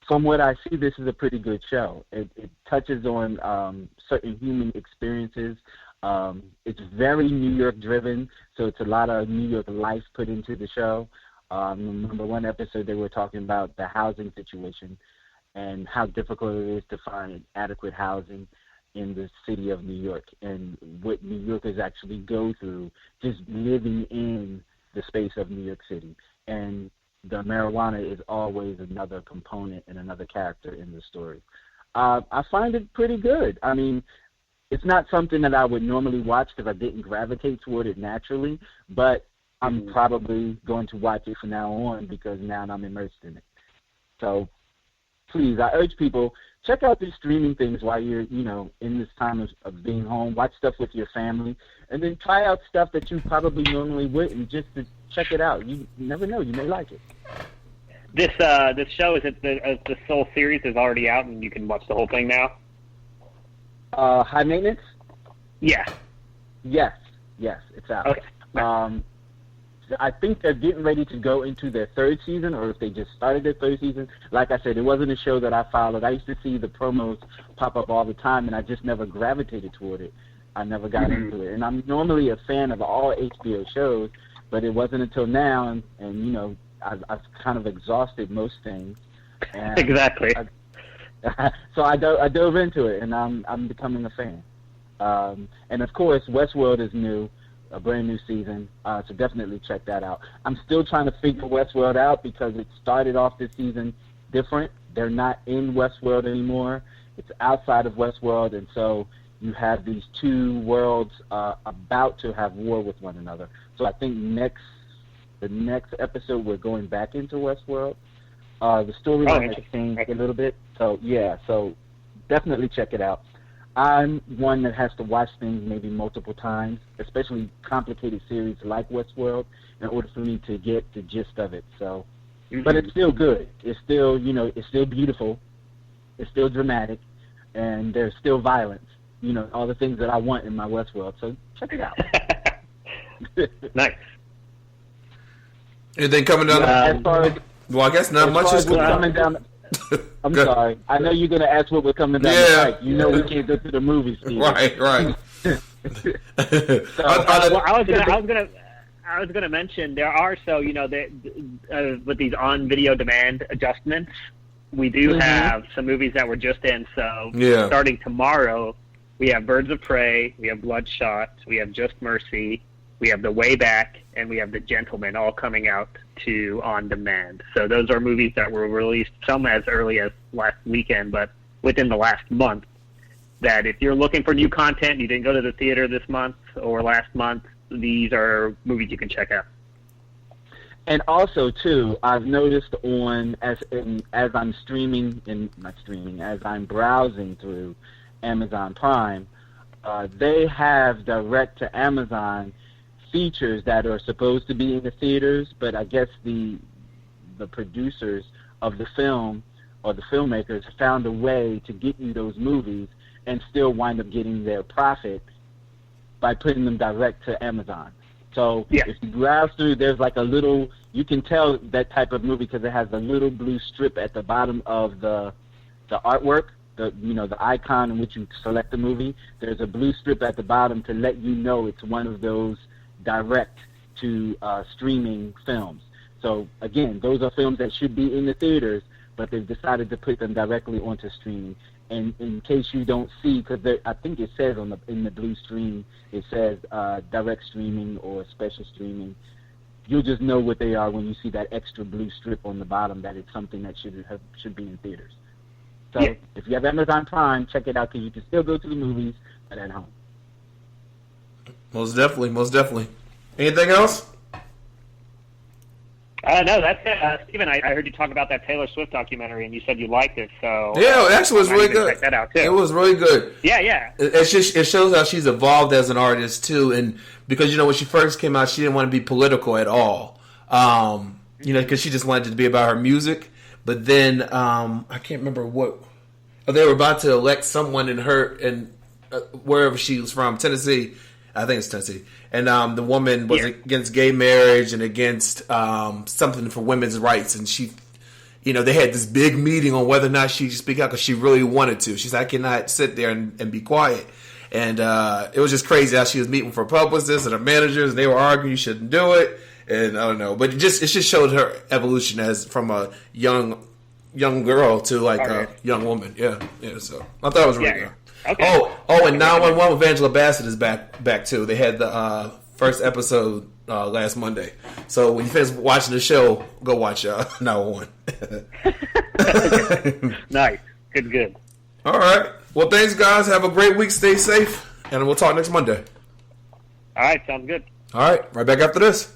From what I see, this is a pretty good show. It touches on certain human experiences. It's very New York driven, so it's a lot of New York life put into the show. Remember one episode they were talking about the housing situation and how difficult it is to find adequate housing in the city of New York, and what New Yorkers actually go through just living in the space of New York City. And the marijuana is always another component and another character in the story. I find it pretty good. I mean, it's not something that I would normally watch because I didn't gravitate toward it naturally, but I'm probably going to watch it from now on because now I'm immersed in it. So please, I urge people, check out these streaming things while you're, you know, in this time of being home. Watch stuff with your family, and then try out stuff that you probably normally wouldn't, just to check it out. You never know, you may like it.
This show, is it the full series is already out and you can watch the whole thing now?
High Maintenance?
Yeah.
Yes, it's out.
Okay.
I think they're getting ready to go into their 3rd season, or if they just started their 3rd season. Like I said, it wasn't a show that I followed. I used to see the promos pop up all the time, and I just never gravitated toward it. I never got into it. And I'm normally a fan of all HBO shows, but it wasn't until now, and you know, I've kind of exhausted most things. And
exactly.
So I dove into it, and I'm becoming a fan. And of course, Westworld is new. a brand new season. So definitely check that out. I'm still trying to figure Westworld out because it started off this season different. They're not in Westworld anymore. It's outside of Westworld, and so you have these two worlds about to have war with one another. So I think the next episode we're going back into Westworld. The storyline has changed a little bit. So yeah, so definitely check it out. I'm one that has to watch things maybe multiple times, especially complicated series like Westworld, in order for me to get the gist of it. So, but it's still good. It's still, it's still beautiful. It's still dramatic, and there's still violence. All the things that I want in my Westworld. So check it out.
Nice.
Anything coming down?
As far as,
well, I guess not much is
coming down. I'm sorry. I know you're going to ask what we're coming down the pike. We can't go to the movies.
Right.
So,
I was gonna mention there are with these on video demand adjustments, we do have some movies that were just in. So starting tomorrow, we have Birds of Prey, we have Bloodshot, we have Just Mercy, we have The Way Back, and we have The Gentleman, all coming out to on demand. So those are movies that were released, some as early as last weekend, but within the last month. That if you're looking for new content, you didn't go to the theater this month or last month, these are movies you can check out.
And also, too, I've noticed as I'm as I'm browsing through Amazon Prime, they have direct to Amazon features that are supposed to be in the theaters, but I guess the producers of the film or the filmmakers found a way to get you those movies and still wind up getting their profit by putting them direct to Amazon. So if you browse through, there's like a little, you can tell that type of movie because it has a little blue strip at the bottom of the artwork, the icon in which you select the movie. There's a blue strip at the bottom to let you know it's one of those direct to streaming films. So again, those are films that should be in the theaters, but they've decided to put them directly onto streaming. And in case you don't see, because I think it says in the blue stream, it says direct streaming or special streaming. You'll just know what they are when you see that extra blue strip on the bottom, that it's something that should be in theaters. So if you have Amazon Prime, check it out because you can still go to the movies, but at home.
Most definitely. Anything else?
No, that's it. Stephen, I heard you talk about that Taylor Swift documentary, and you said you liked it. So
yeah, it actually was really good.
Check that out too.
It was really good.
Yeah.
It shows how she's evolved as an artist too, and because when she first came out, she didn't want to be political at all. Because she just wanted it to be about her music. But then I can't remember what they were about to elect someone in wherever she was from, Tennessee. I think it's Tennessee. And the woman was against gay marriage and against something for women's rights. And she, they had this big meeting on whether or not she should speak out because she really wanted to. She said, I cannot sit there and be quiet. And it was just crazy how she was meeting with her publicists and her managers, and they were arguing you shouldn't do it. And I don't know. But it just showed her evolution as from a young girl to like a young woman. Yeah. So I thought it was really good. Okay. Oh, and 911 with Angela Bassett is back too. They had the first episode last Monday. So when you finish watching the show, go watch 911.
Nice. Good.
All right. Well, thanks, guys. Have a great week. Stay safe, and we'll talk next Monday.
All right. Sounds good.
All right. Right back after this.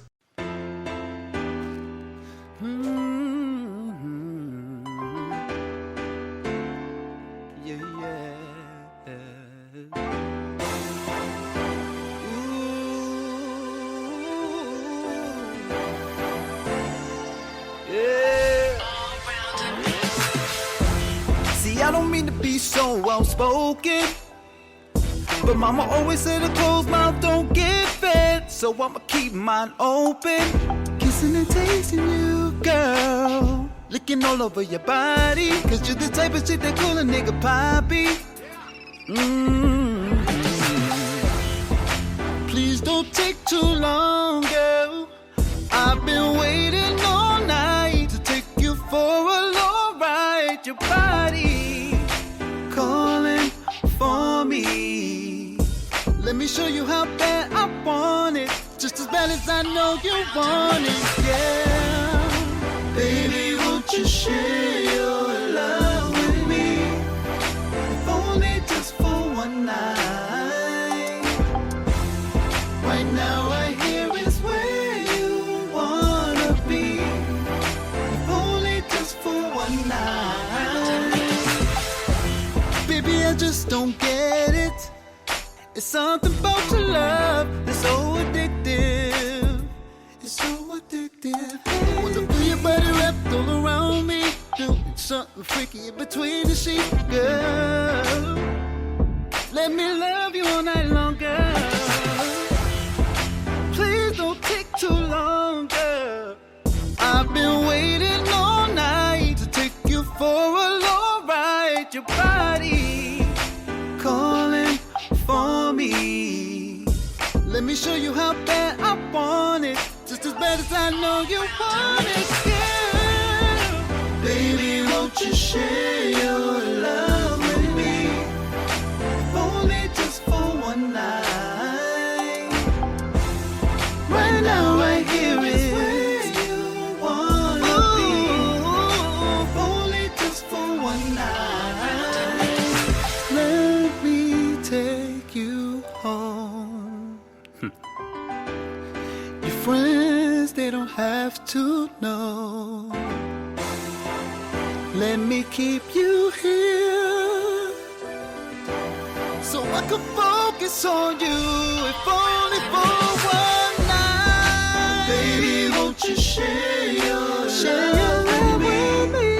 So outspoken, but mama always said a closed mouth don't get fed, so I'ma keep mine open. Kissing and tasting you, girl, licking all over your body, cause you're the type of shit that call a nigga poppy. Please don't take too long, girl, I've been waiting all night to take you for a long ride. Your body calling for me. Let me show you how bad I want it.
bad as I know you want it, yeah. Baby, won't you share your love with me? If only just for one night. Right now, right here is where you wanna be. If only just for one night. Baby, I just don't get it. It's something about your love that's so addictive. It's so addictive. I want to feel your body wrapped all around me. Doing something freaky in between the sheets, girl. Let me love you all night long, girl. Please don't take too long, girl. I've been waiting all night to take you for a long ride. Your body calling for me. Let me show you how bad I want it. Just as bad as I know you want it, girl. Baby, won't you share your love with me? If only just for one night. Right now, right here is where you wanna be. If only just for one night. Let me take you home. Your friends, they don't have to know. Let me keep you here so I can focus on you, if only for one night. Baby, won't you share your love with me?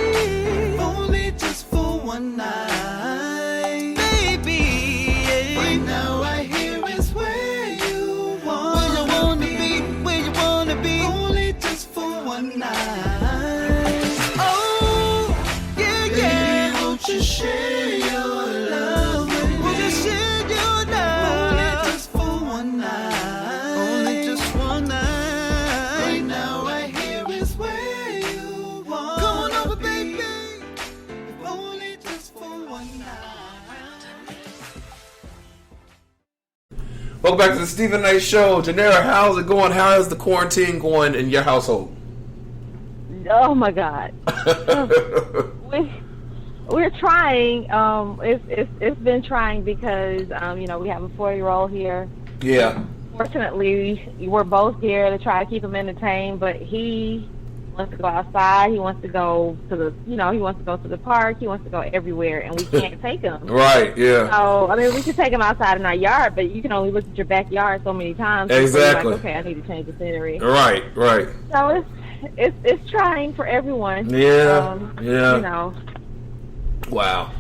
If only just for one night. Baby, right now, right here is where you wanna be. Where you wanna be. Only just for one night. Oh, yeah, yeah. Baby, won't you share your love with me? Won't you share your love? Only just for one night. Only just one night. Right now, right here is where you want. Come on over, baby. If only just for one night.
Welcome back to the Stephen Knight Show. Janera, how's it going? How is the quarantine going in your household?
Oh my God. We're trying. It's been trying because we have a 4-year-old here.
Yeah.
Fortunately, we're both here to try to keep him entertained, but he wants to go outside. He wants to go to the he wants to go to the park. He wants to go everywhere, and we can't take him.
Right. Yeah.
So we can take him outside in our yard, but you can only look at your backyard so many times.
Exactly.
You're like, okay, I need to change the scenery.
Right. Right.
So it's trying for everyone.
Yeah.
Yeah.
Wow.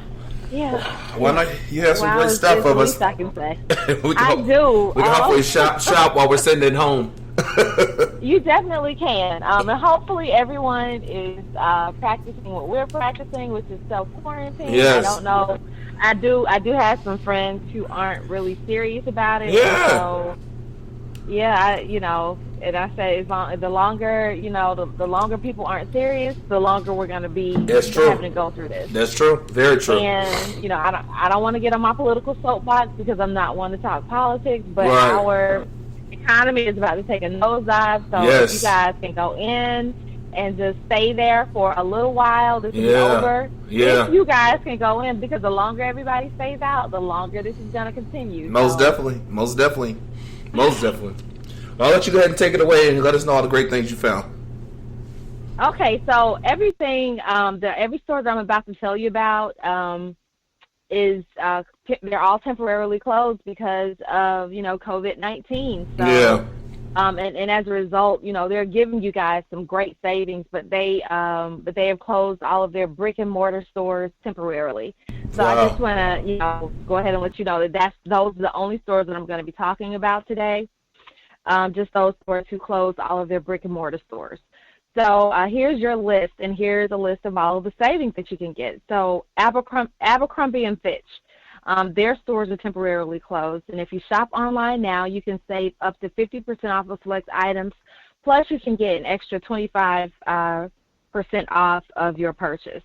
Yeah.
Well, you have some great stuff for us.
I can say.
We
I do.
We can hopefully shop while we're sitting at home.
You definitely can. And hopefully everyone is practicing what we're practicing, which is self-quarantine.
Yes.
I don't know. I do have some friends who aren't really serious about it.
Yeah.
So, yeah, and I say the longer, the longer people aren't serious, the longer we're going to be having to go through this.
That's true. Very true.
And, I don't want to get on my political soapbox because I'm not one to talk politics, but
Right.
Our economy is about to take a nosedive, so if you guys can go in and just stay there for a little while, this is over.
Yeah.
If you guys can go in, because the longer everybody stays out, the longer this is going to continue.
Most definitely. I'll let you go ahead and take it away and let us know all the great things you found.
Okay, so everything, every store that I'm about to tell you about is they're all temporarily closed because of COVID-19. So,
yeah.
And as a result, they're giving you guys some great savings, but they have closed all of their brick and mortar stores temporarily. So I just want to go ahead and let you know that those are the only stores that I'm going to be talking about today. Just those stores who closed all of their brick and mortar stores. So here's your list, and here's a list of all of the savings that you can get. So Abercrombie & Fitch, their stores are temporarily closed, and if you shop online now, you can save up to 50% off of select items, plus you can get an extra 25% off of your purchase.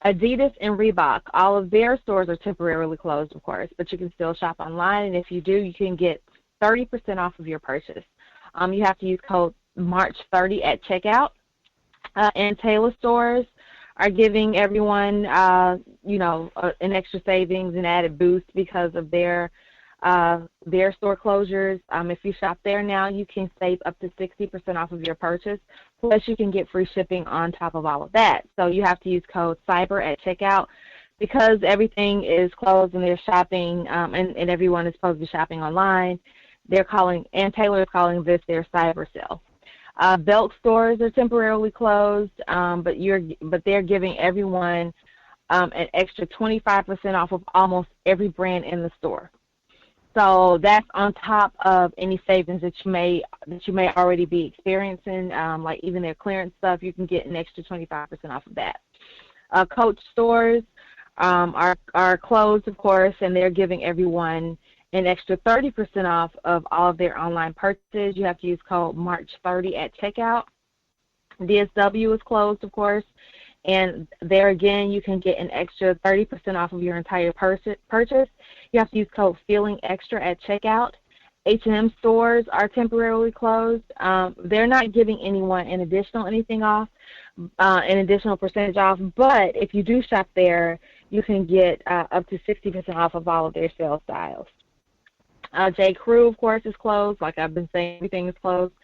Adidas and Reebok, all of their stores are temporarily closed, of course, but you can still shop online, and if you do, you can get 30% off of your purchase. You have to use code March 30 at checkout. And Taylor stores are giving everyone, an extra savings and added boost because of their store closures. If you shop there now, you can save up to 60% off of your purchase. Plus, you can get free shipping on top of all of that. So you have to use code CYBER at checkout because everything is closed and they're shopping, and everyone is supposed to be shopping online. And Taylor is calling this their cyber sale. Belk stores are temporarily closed, but they're giving everyone an extra 25% off of almost every brand in the store. So that's on top of any savings that you may already be experiencing, like even their clearance stuff. You can get an extra 25% off of that. Coach stores are closed, of course, and they're giving everyone an extra 30% off of all of their online purchases. You have to use code March 30 at checkout. DSW is closed, of course, and there again you can get an extra 30% off of your entire purchase. You have to use code Feeling Extra at checkout. H&M stores are temporarily closed. They're not giving anyone an additional percentage off, but if you do shop there, you can get up to 60% off of all of their sale styles. J. Crew, of course, is closed. Like I've been saying, everything is closed.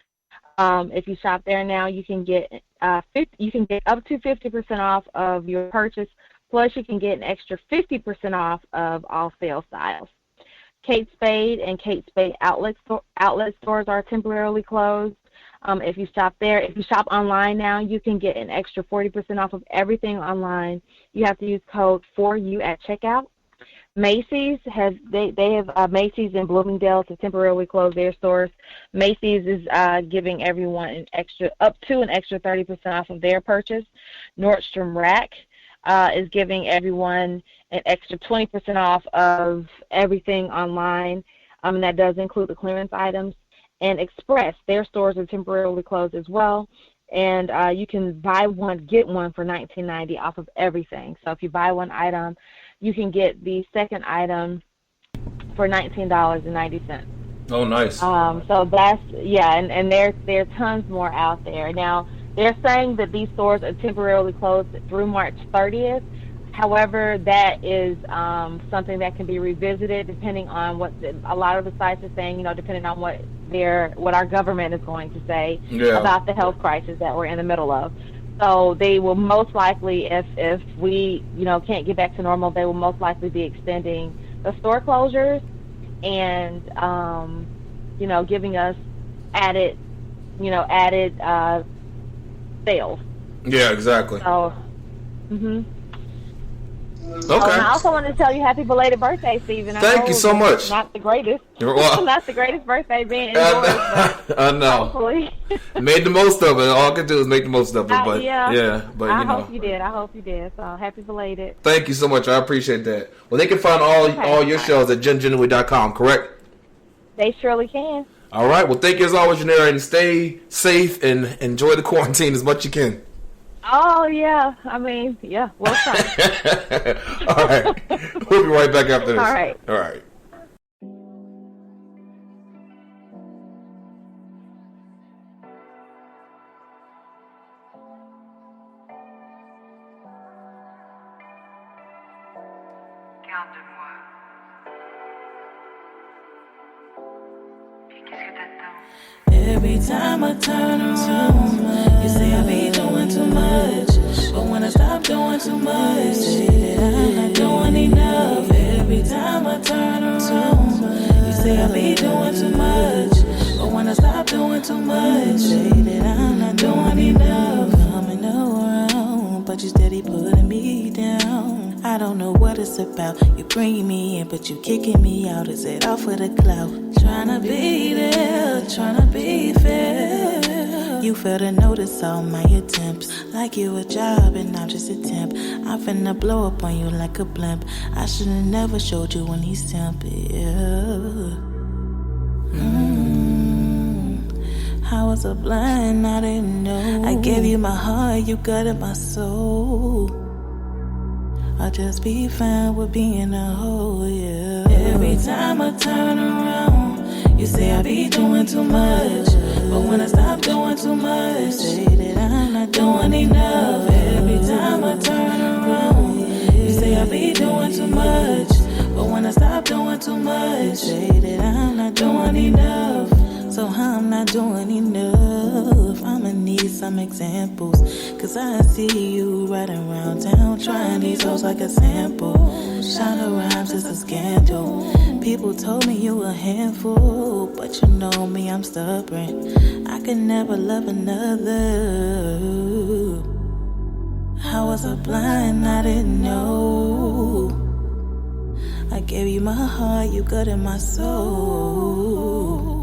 If you shop there now, you can get up to 50% off of your purchase. Plus, you can get an extra 50% off of all sale styles. Kate Spade and Kate Spade outlet stores are temporarily closed. If you shop online now, you can get an extra 40% off of everything online. You have to use code 4U at checkout. Macy's Macy's and Bloomingdale's have temporarily closed their stores. Macy's is giving everyone an extra 30% off of their purchase. Nordstrom Rack is giving everyone an extra 20% off of everything online, and that does include the clearance items. And Express, their stores are temporarily closed as well, and you can buy one, get one for $19.90 off of everything. So if you buy one item, you can get the second item for $19.90.
Oh, nice.
So that's, and there are tons more out there. Now, they're saying that these stores are temporarily closed through March 30th. However, that is something that can be revisited depending on what a lot of the sites are saying, depending on what our government is going to say about the health crisis that we're in the middle of. So they will most likely, if we, can't get back to normal, they will most likely be extending the store closures and, giving us added sales.
Yeah, exactly.
So,
Okay.
I also want to tell you happy belated birthday, Stephen.
Thank you so much.
Not the greatest.
Well,
not the greatest birthday being indoors.
I know.
Hopefully.
Made the most of it. All I could do is make the most of it. But but
I hope you did. So happy belated.
Thank you so much. I appreciate that. Well, they can find all your shows at JenGenuine.com, correct?
They surely can.
All right. Well, thank you as always, Nayyir, and stay safe and enjoy the quarantine as much as you can.
Oh, yeah. Well done.
All right. We'll be right back after this.
All right.
All right.
Every time I turn around, you say I be doing too much. But when I stop doing too much, I'm not doing enough. Every time I turn around, you say I be doing too much. But when I stop doing too much, I'm not doing enough. Coming around, but you steady putting me down. I don't know what it's about. You bringing me in, but you kicking me out. Is it all for the clout? Tryna be there, tryna be fair. You fail to notice all my attempts. Like you a job and I'm just a temp. I'm finna blow up on you like a blimp. I should've never showed you when he's temp. I was so blind, I didn't know. I gave you my heart, you gutted my soul. I'll just be fine with being a hoe, yeah. Every time I turn around, you say I be doing too much. But when I stop doing too much, say that I'm not doing enough. Every time I turn around, you say I be doing too much. But when I stop doing too much, say that I'm not doing enough. So I'm not doing enough. I'ma need some examples, cause I see you riding around town trying these hoes like a sample. Shonda Rhimes is a scandal. People told me you a handful, but you know me, I'm stubborn. I could never love another. How was I blind? I didn't know. I gave you my heart, you good in my soul.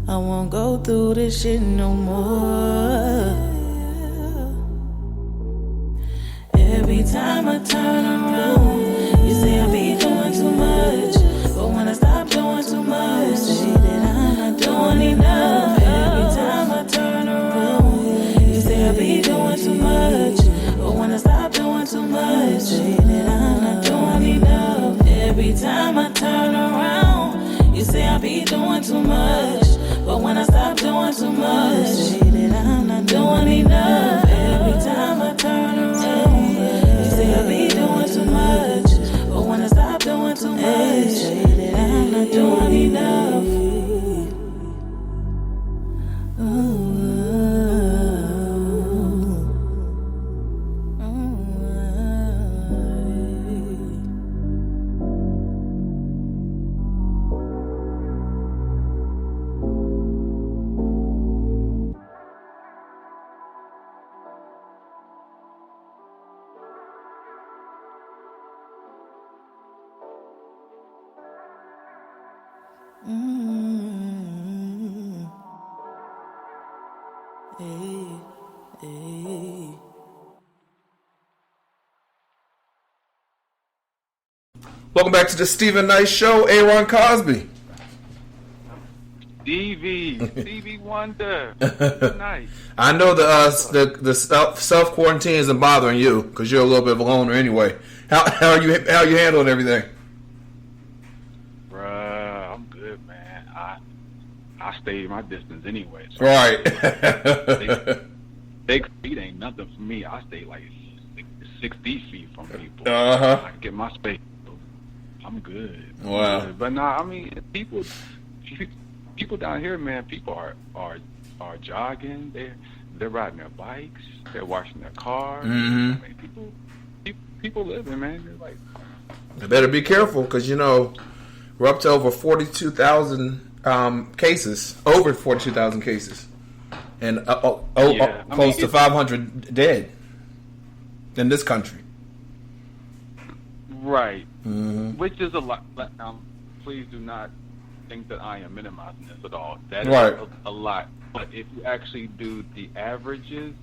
I won't go through this shit no more. Every time I turn around, you say I be doing too much. But when I stop doing too much, say that I'm not doing enough. Every time I turn around, you say I be doing too much. But when I stop doing too much, say that I'm not doing enough. Every time I turn around, you say I be doing too much. But when I stop doing too much, say that I'm not doing enough. Every time I turn around, you say I be doing too much. But when I stop doing too much, say that I'm not doing enough.
Welcome back to the Stephen Knight Show. Aaron Cosby.
Stevie Wonder. Good night.
I know the self quarantine isn't bothering you because you're a little bit of a loner anyway. How are you handling everything?
Bruh, I'm good, man. I stay my distance anyway. So
Right.
6 feet ain't nothing for me. I stay like 60 feet from people.
Uh-huh.
I get my space. I'm good.
Wow.
I'm good. But nah, I mean, people down here, man. People are jogging. They're riding their bikes. They're washing their cars.
Mm-hmm.
I mean, people living, man. They're like,
You better be careful because we're up to over 42,000 cases, over 42,000 cases, and close to 500 dead in this country.
Right.
Mm-hmm.
Which is a lot. Please do not think that I am minimizing this at all. That is
Right.
a lot. But if you actually do the averages,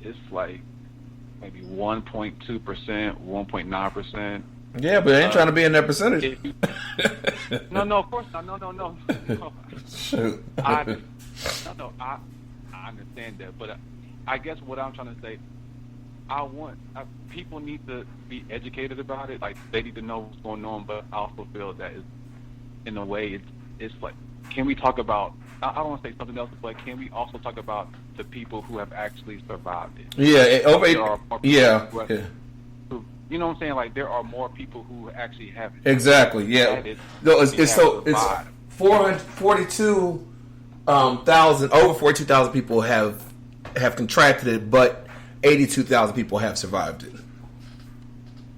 it's like maybe 1.2%, 1.9%.
Yeah, but I ain't trying to be in that percentage.
No, of course not. No.
Shoot.
I understand that, but I guess what I'm trying to say, people need to be educated about it. Like, they need to know what's going on, but I also feel that in a way, it's like, can we talk about, I don't want to say something else, but can we also talk about the people who have actually survived it?
Yeah,
you know what I'm saying? Like, there are more people who actually have it.
Exactly. Yeah. It's 442,000. Over 42,000 people have contracted it, but 82,000 people have survived it.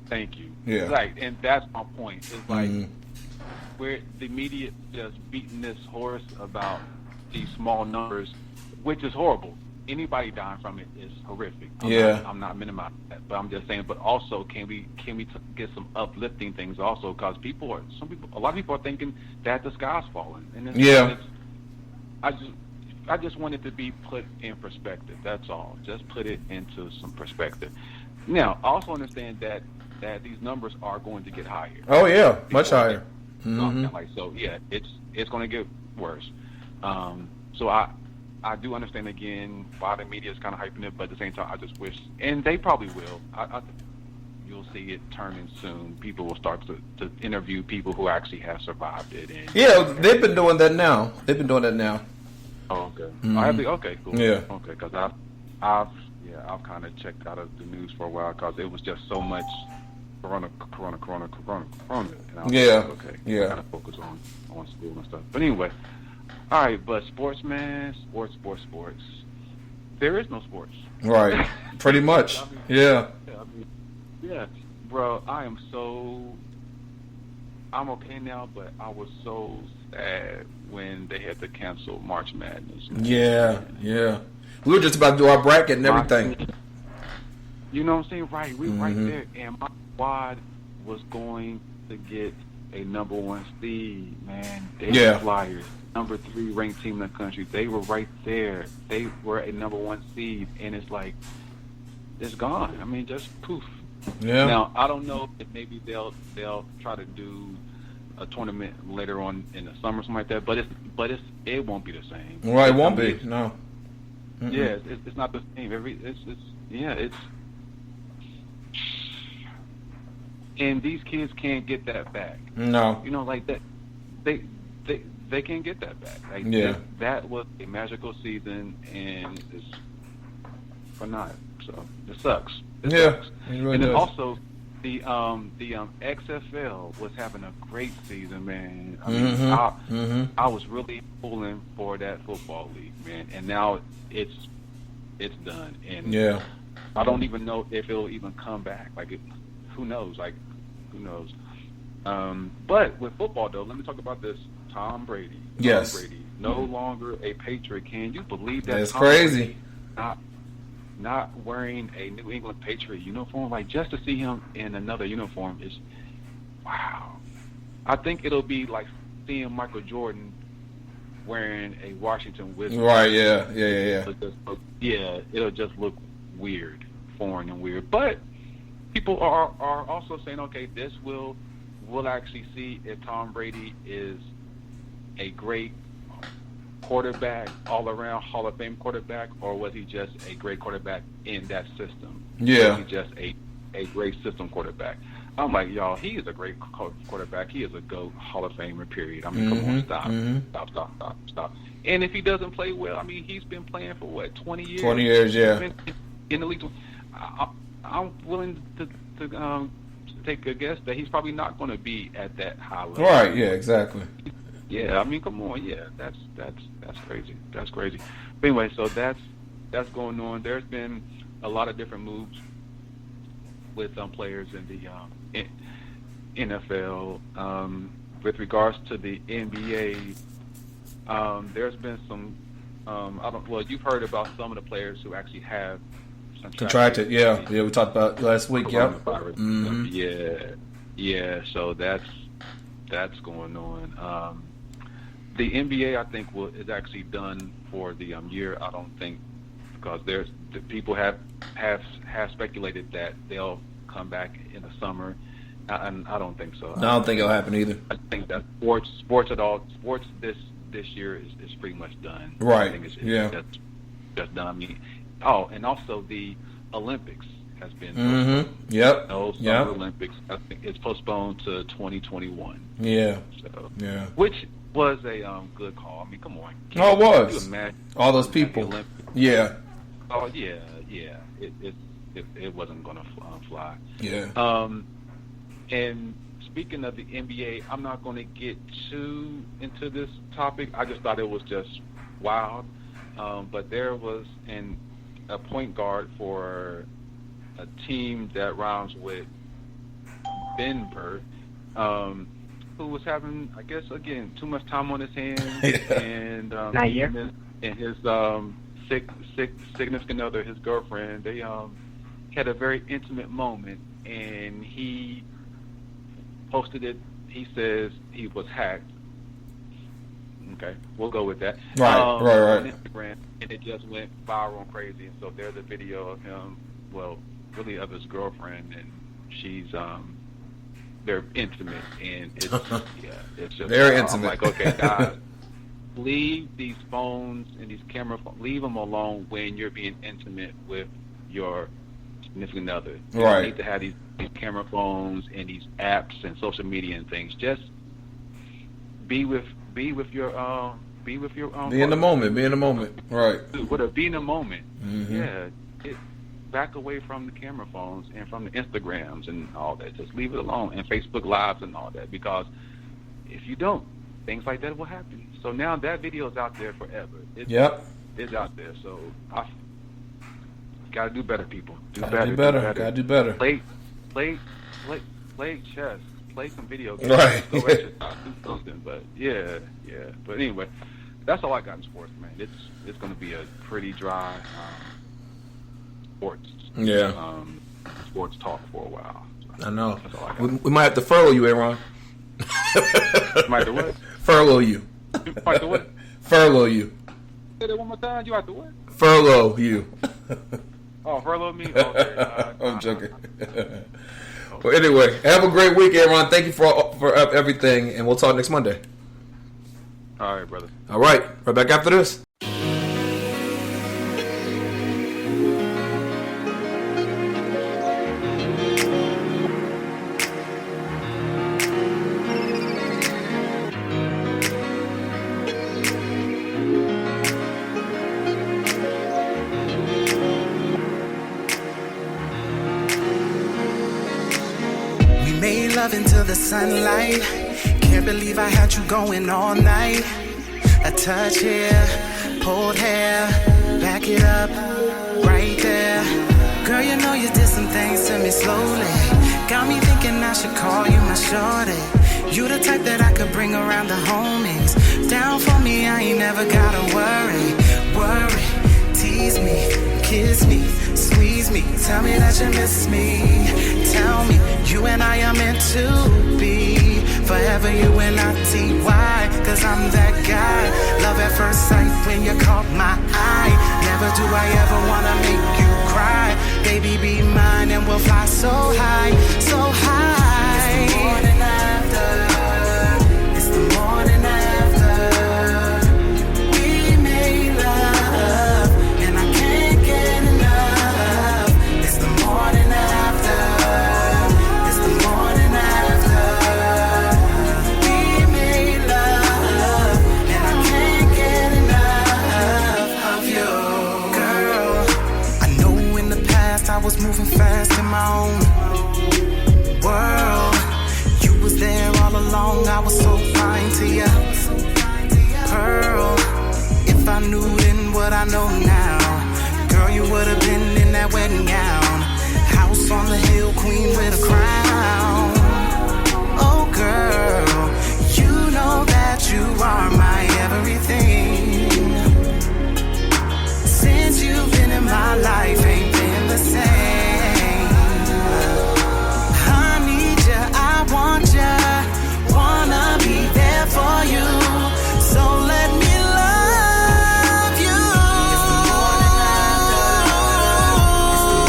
Thank you.
Yeah.
Right, and that's my point. It's like where the media just beating this horse about these small numbers, which is horrible. Anybody dying from it is horrific. I'm not minimizing that, but I'm just saying. But also, can we get some uplifting things also? Because a lot of people are thinking that the sky's falling. And I just want it to be put in perspective. That's all. Just put it into some perspective. Now, I also understand that these numbers are going to get higher.
Oh yeah, much higher.
It's going to get worse. So I do understand again why the media is kind of hyping it, but at the same time, I just wish, and they probably will. You'll see it turning soon. People will start to interview people who actually have survived it.
And they've been doing that now.
Oh, okay.
Mhm.
I have to, okay, cool.
Yeah.
Okay, because I've kind of checked out of the news for a while because it was just so much corona. And I was
Yeah.
like, okay,
Yeah.
I gotta focus on school and stuff. But anyway, all right. But sports, man, sports. There is no sports.
Right. Pretty much.
I mean,
Yeah.
Yeah, bro. I'm okay now, but I was so sad when they had to cancel March Madness. Man.
Yeah. We were just about to do our bracket and everything.
You know what I'm saying? Right. We right
Mhm.
there. And my squad was going to get a number 1 seed, man. They
Yeah.
were Flyers, number 3 ranked team in the country. They were right there. They were a number 1 seed. And it's like, it's gone. I mean, just poof.
Yeah.
Now, I don't know if maybe they'll try to do a tournament later on in the summer, something like that. But it won't be the same.
Right, it won't
I mean,
be. No. Mm-mm.
Yeah, it's not the same. And these kids can't get that back.
No.
You know, like that. They can't get that back. Like,
Yeah.
that was a magical season, and it's for naught. So it sucks. It
Yeah,
sucks.
it really
And then
does.
also the XFL was having a great season, man. I mean,
Mhm.
I was really pulling for that football league, man, and now it's done. And
Yeah.
I don't even know if it'll even come back. Like, who knows? Like, who knows? But with football, though, let me talk about this. Tom Brady.
Yes.
Tom Brady, no longer a Patriot. Can you believe that?
That's
Tom
crazy.
Brady not wearing a New England Patriot uniform, like, just to see him in another uniform is, wow. I think it'll be like seeing Michael Jordan wearing a Washington Wizards.
Right, yeah.
It'll just look weird, foreign and weird. But people are also saying, okay, we'll actually see if Tom Brady is a great quarterback, all-around Hall of Fame quarterback, or was he just a great quarterback in that system?
Yeah.
Was he just a great system quarterback? I'm like, y'all, he is a great quarterback. He is a GOAT Hall of Famer, period. I mean, come on, stop. And if he doesn't play well, I mean, he's been playing for, what, 20 years?
20 years, yeah.
He's been in the league. I'm willing to take a guess that he's probably not going to be at that high level.
Right, yeah, exactly.
Yeah, I mean, come on, yeah, that's crazy. That's crazy. But anyway, so that's going on. There's been a lot of different moves with players in the NFL. With regards to the NBA, there's been some. You've heard about some of the players who actually have
Contracted, yeah. We talked about last week. Yep.
Mm-hmm. Yeah. So that's going on. The NBA, I think, is actually done for the year. I don't think, because the people have speculated that they'll come back in the summer, and I don't think so.
No, I don't think it'll happen either.
I think that sports this year is pretty much done.
Right.
I think it's just done. I mean, and also the Olympics has been postponed.
Yep.
No Summer Olympics. I think it's postponed to 2021.
Yeah.
So,
yeah.
Which was a good call. I mean, come on.
Oh, it was.
Can you imagine
all those people. Yeah.
Oh yeah. It wasn't gonna fly.
Yeah.
And speaking of the NBA, I'm not going to get too into this topic. I just thought it was just wild. But there was a point guard for a team that rhymes with Denver, who was having, I guess, again, too much time on his hands, and
Nayyir.
and his significant other, his girlfriend, they had a very intimate moment, and he posted it. He says he was hacked. Okay, we'll go with that.
Right.
On Instagram, and it just went viral and crazy. And so there's a video of him, well, really of his girlfriend, and she's they're intimate, and it's it's just
very intimate.
I'm like, okay, guys, leave these phones and these camera phones, leave them alone when you're being intimate with your significant other. You don't need to have these camera phones and these apps and social media and things. Just be with your Be with your own.
Be in the moment. Be in the moment. Right.
Be in the moment.
Mm-hmm.
Yeah. Back away from the camera phones and from the Instagrams and all that. Just leave it alone, and Facebook Lives and all that, because if you don't, things like that will happen. So now that video is out there forever. It's out there. So I gotta do better, people.
Gotta do better.
Play chess. Play some video games.
Right.
Go exercise, do something. But yeah. But anyway, that's all I got in sports, man. It's gonna be a pretty dry sports. Sports talk for a while.
I know. We might have to furlough you, Aaron.
Might have to what?
Furlough you.
Might have to what?
Furlough you.
Say that one more time. You have to what?
Furlough you.
Oh, furlough me? Okay.
I'm joking. Well, anyway, have a great week, Aaron. Thank you for everything, and we'll talk next Monday.
All right, brother.
All right. Right back after this.
Into the sunlight, can't believe I had you going all night. A touch here, pulled hair, back it up, right there. Girl, you know you did some things to me slowly. Got me thinking I should call you my shorty. You the type that I could bring around the homies. Down for me, I ain't never gotta worry. Tease me, kiss me, squeeze me, tell me that you miss me. Tell me you and I are meant to be forever, you and I T-Y. Cause I'm that guy, love at first sight when you caught my eye. Never do I ever wanna make you cry. Baby, be mine and we'll fly so high, so high. It's the morning after, it's the morning after we made love, and I can't get enough. It's the morning after, it's the morning after we made love, and I can't get enough of you. Girl, I know in the past I was moving fast in my own world. You was there all along, I was so fine to you. Pearl, if I knew then what I know now, girl, you would have been in that wedding gown. House on the hill, queen with a crown. Oh girl, you know that you are my everything. Since you've been in my life, ain't been the same. I need ya, I want ya, wanna be there for you. So let me love you. It's the morning after, it's the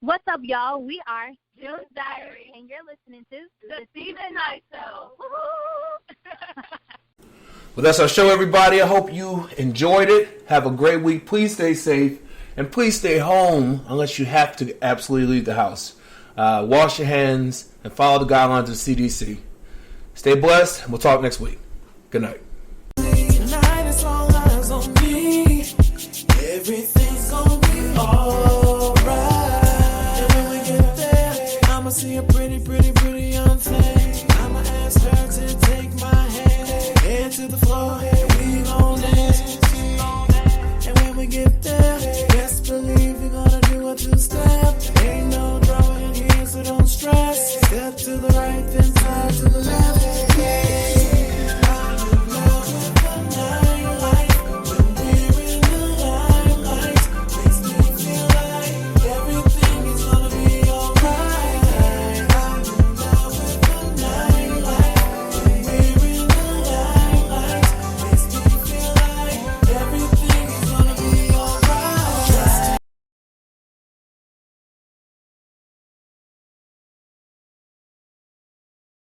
What's up, y'all? We are June's Diary, and you're listening to The Stephen Knight Show.
Well, that's our show, everybody. I hope you enjoyed it. Have a great week. Please stay safe, and please stay home unless you have to absolutely leave the house. Wash your hands and follow the guidelines of the CDC. Stay blessed, and we'll talk next week. Good night.
Tonight it's all eyes on me. Everything's gonna be alright. And when we get there, I'ma see a pretty, pretty, pretty young thing. I'ma ask her to take my hand to the floor.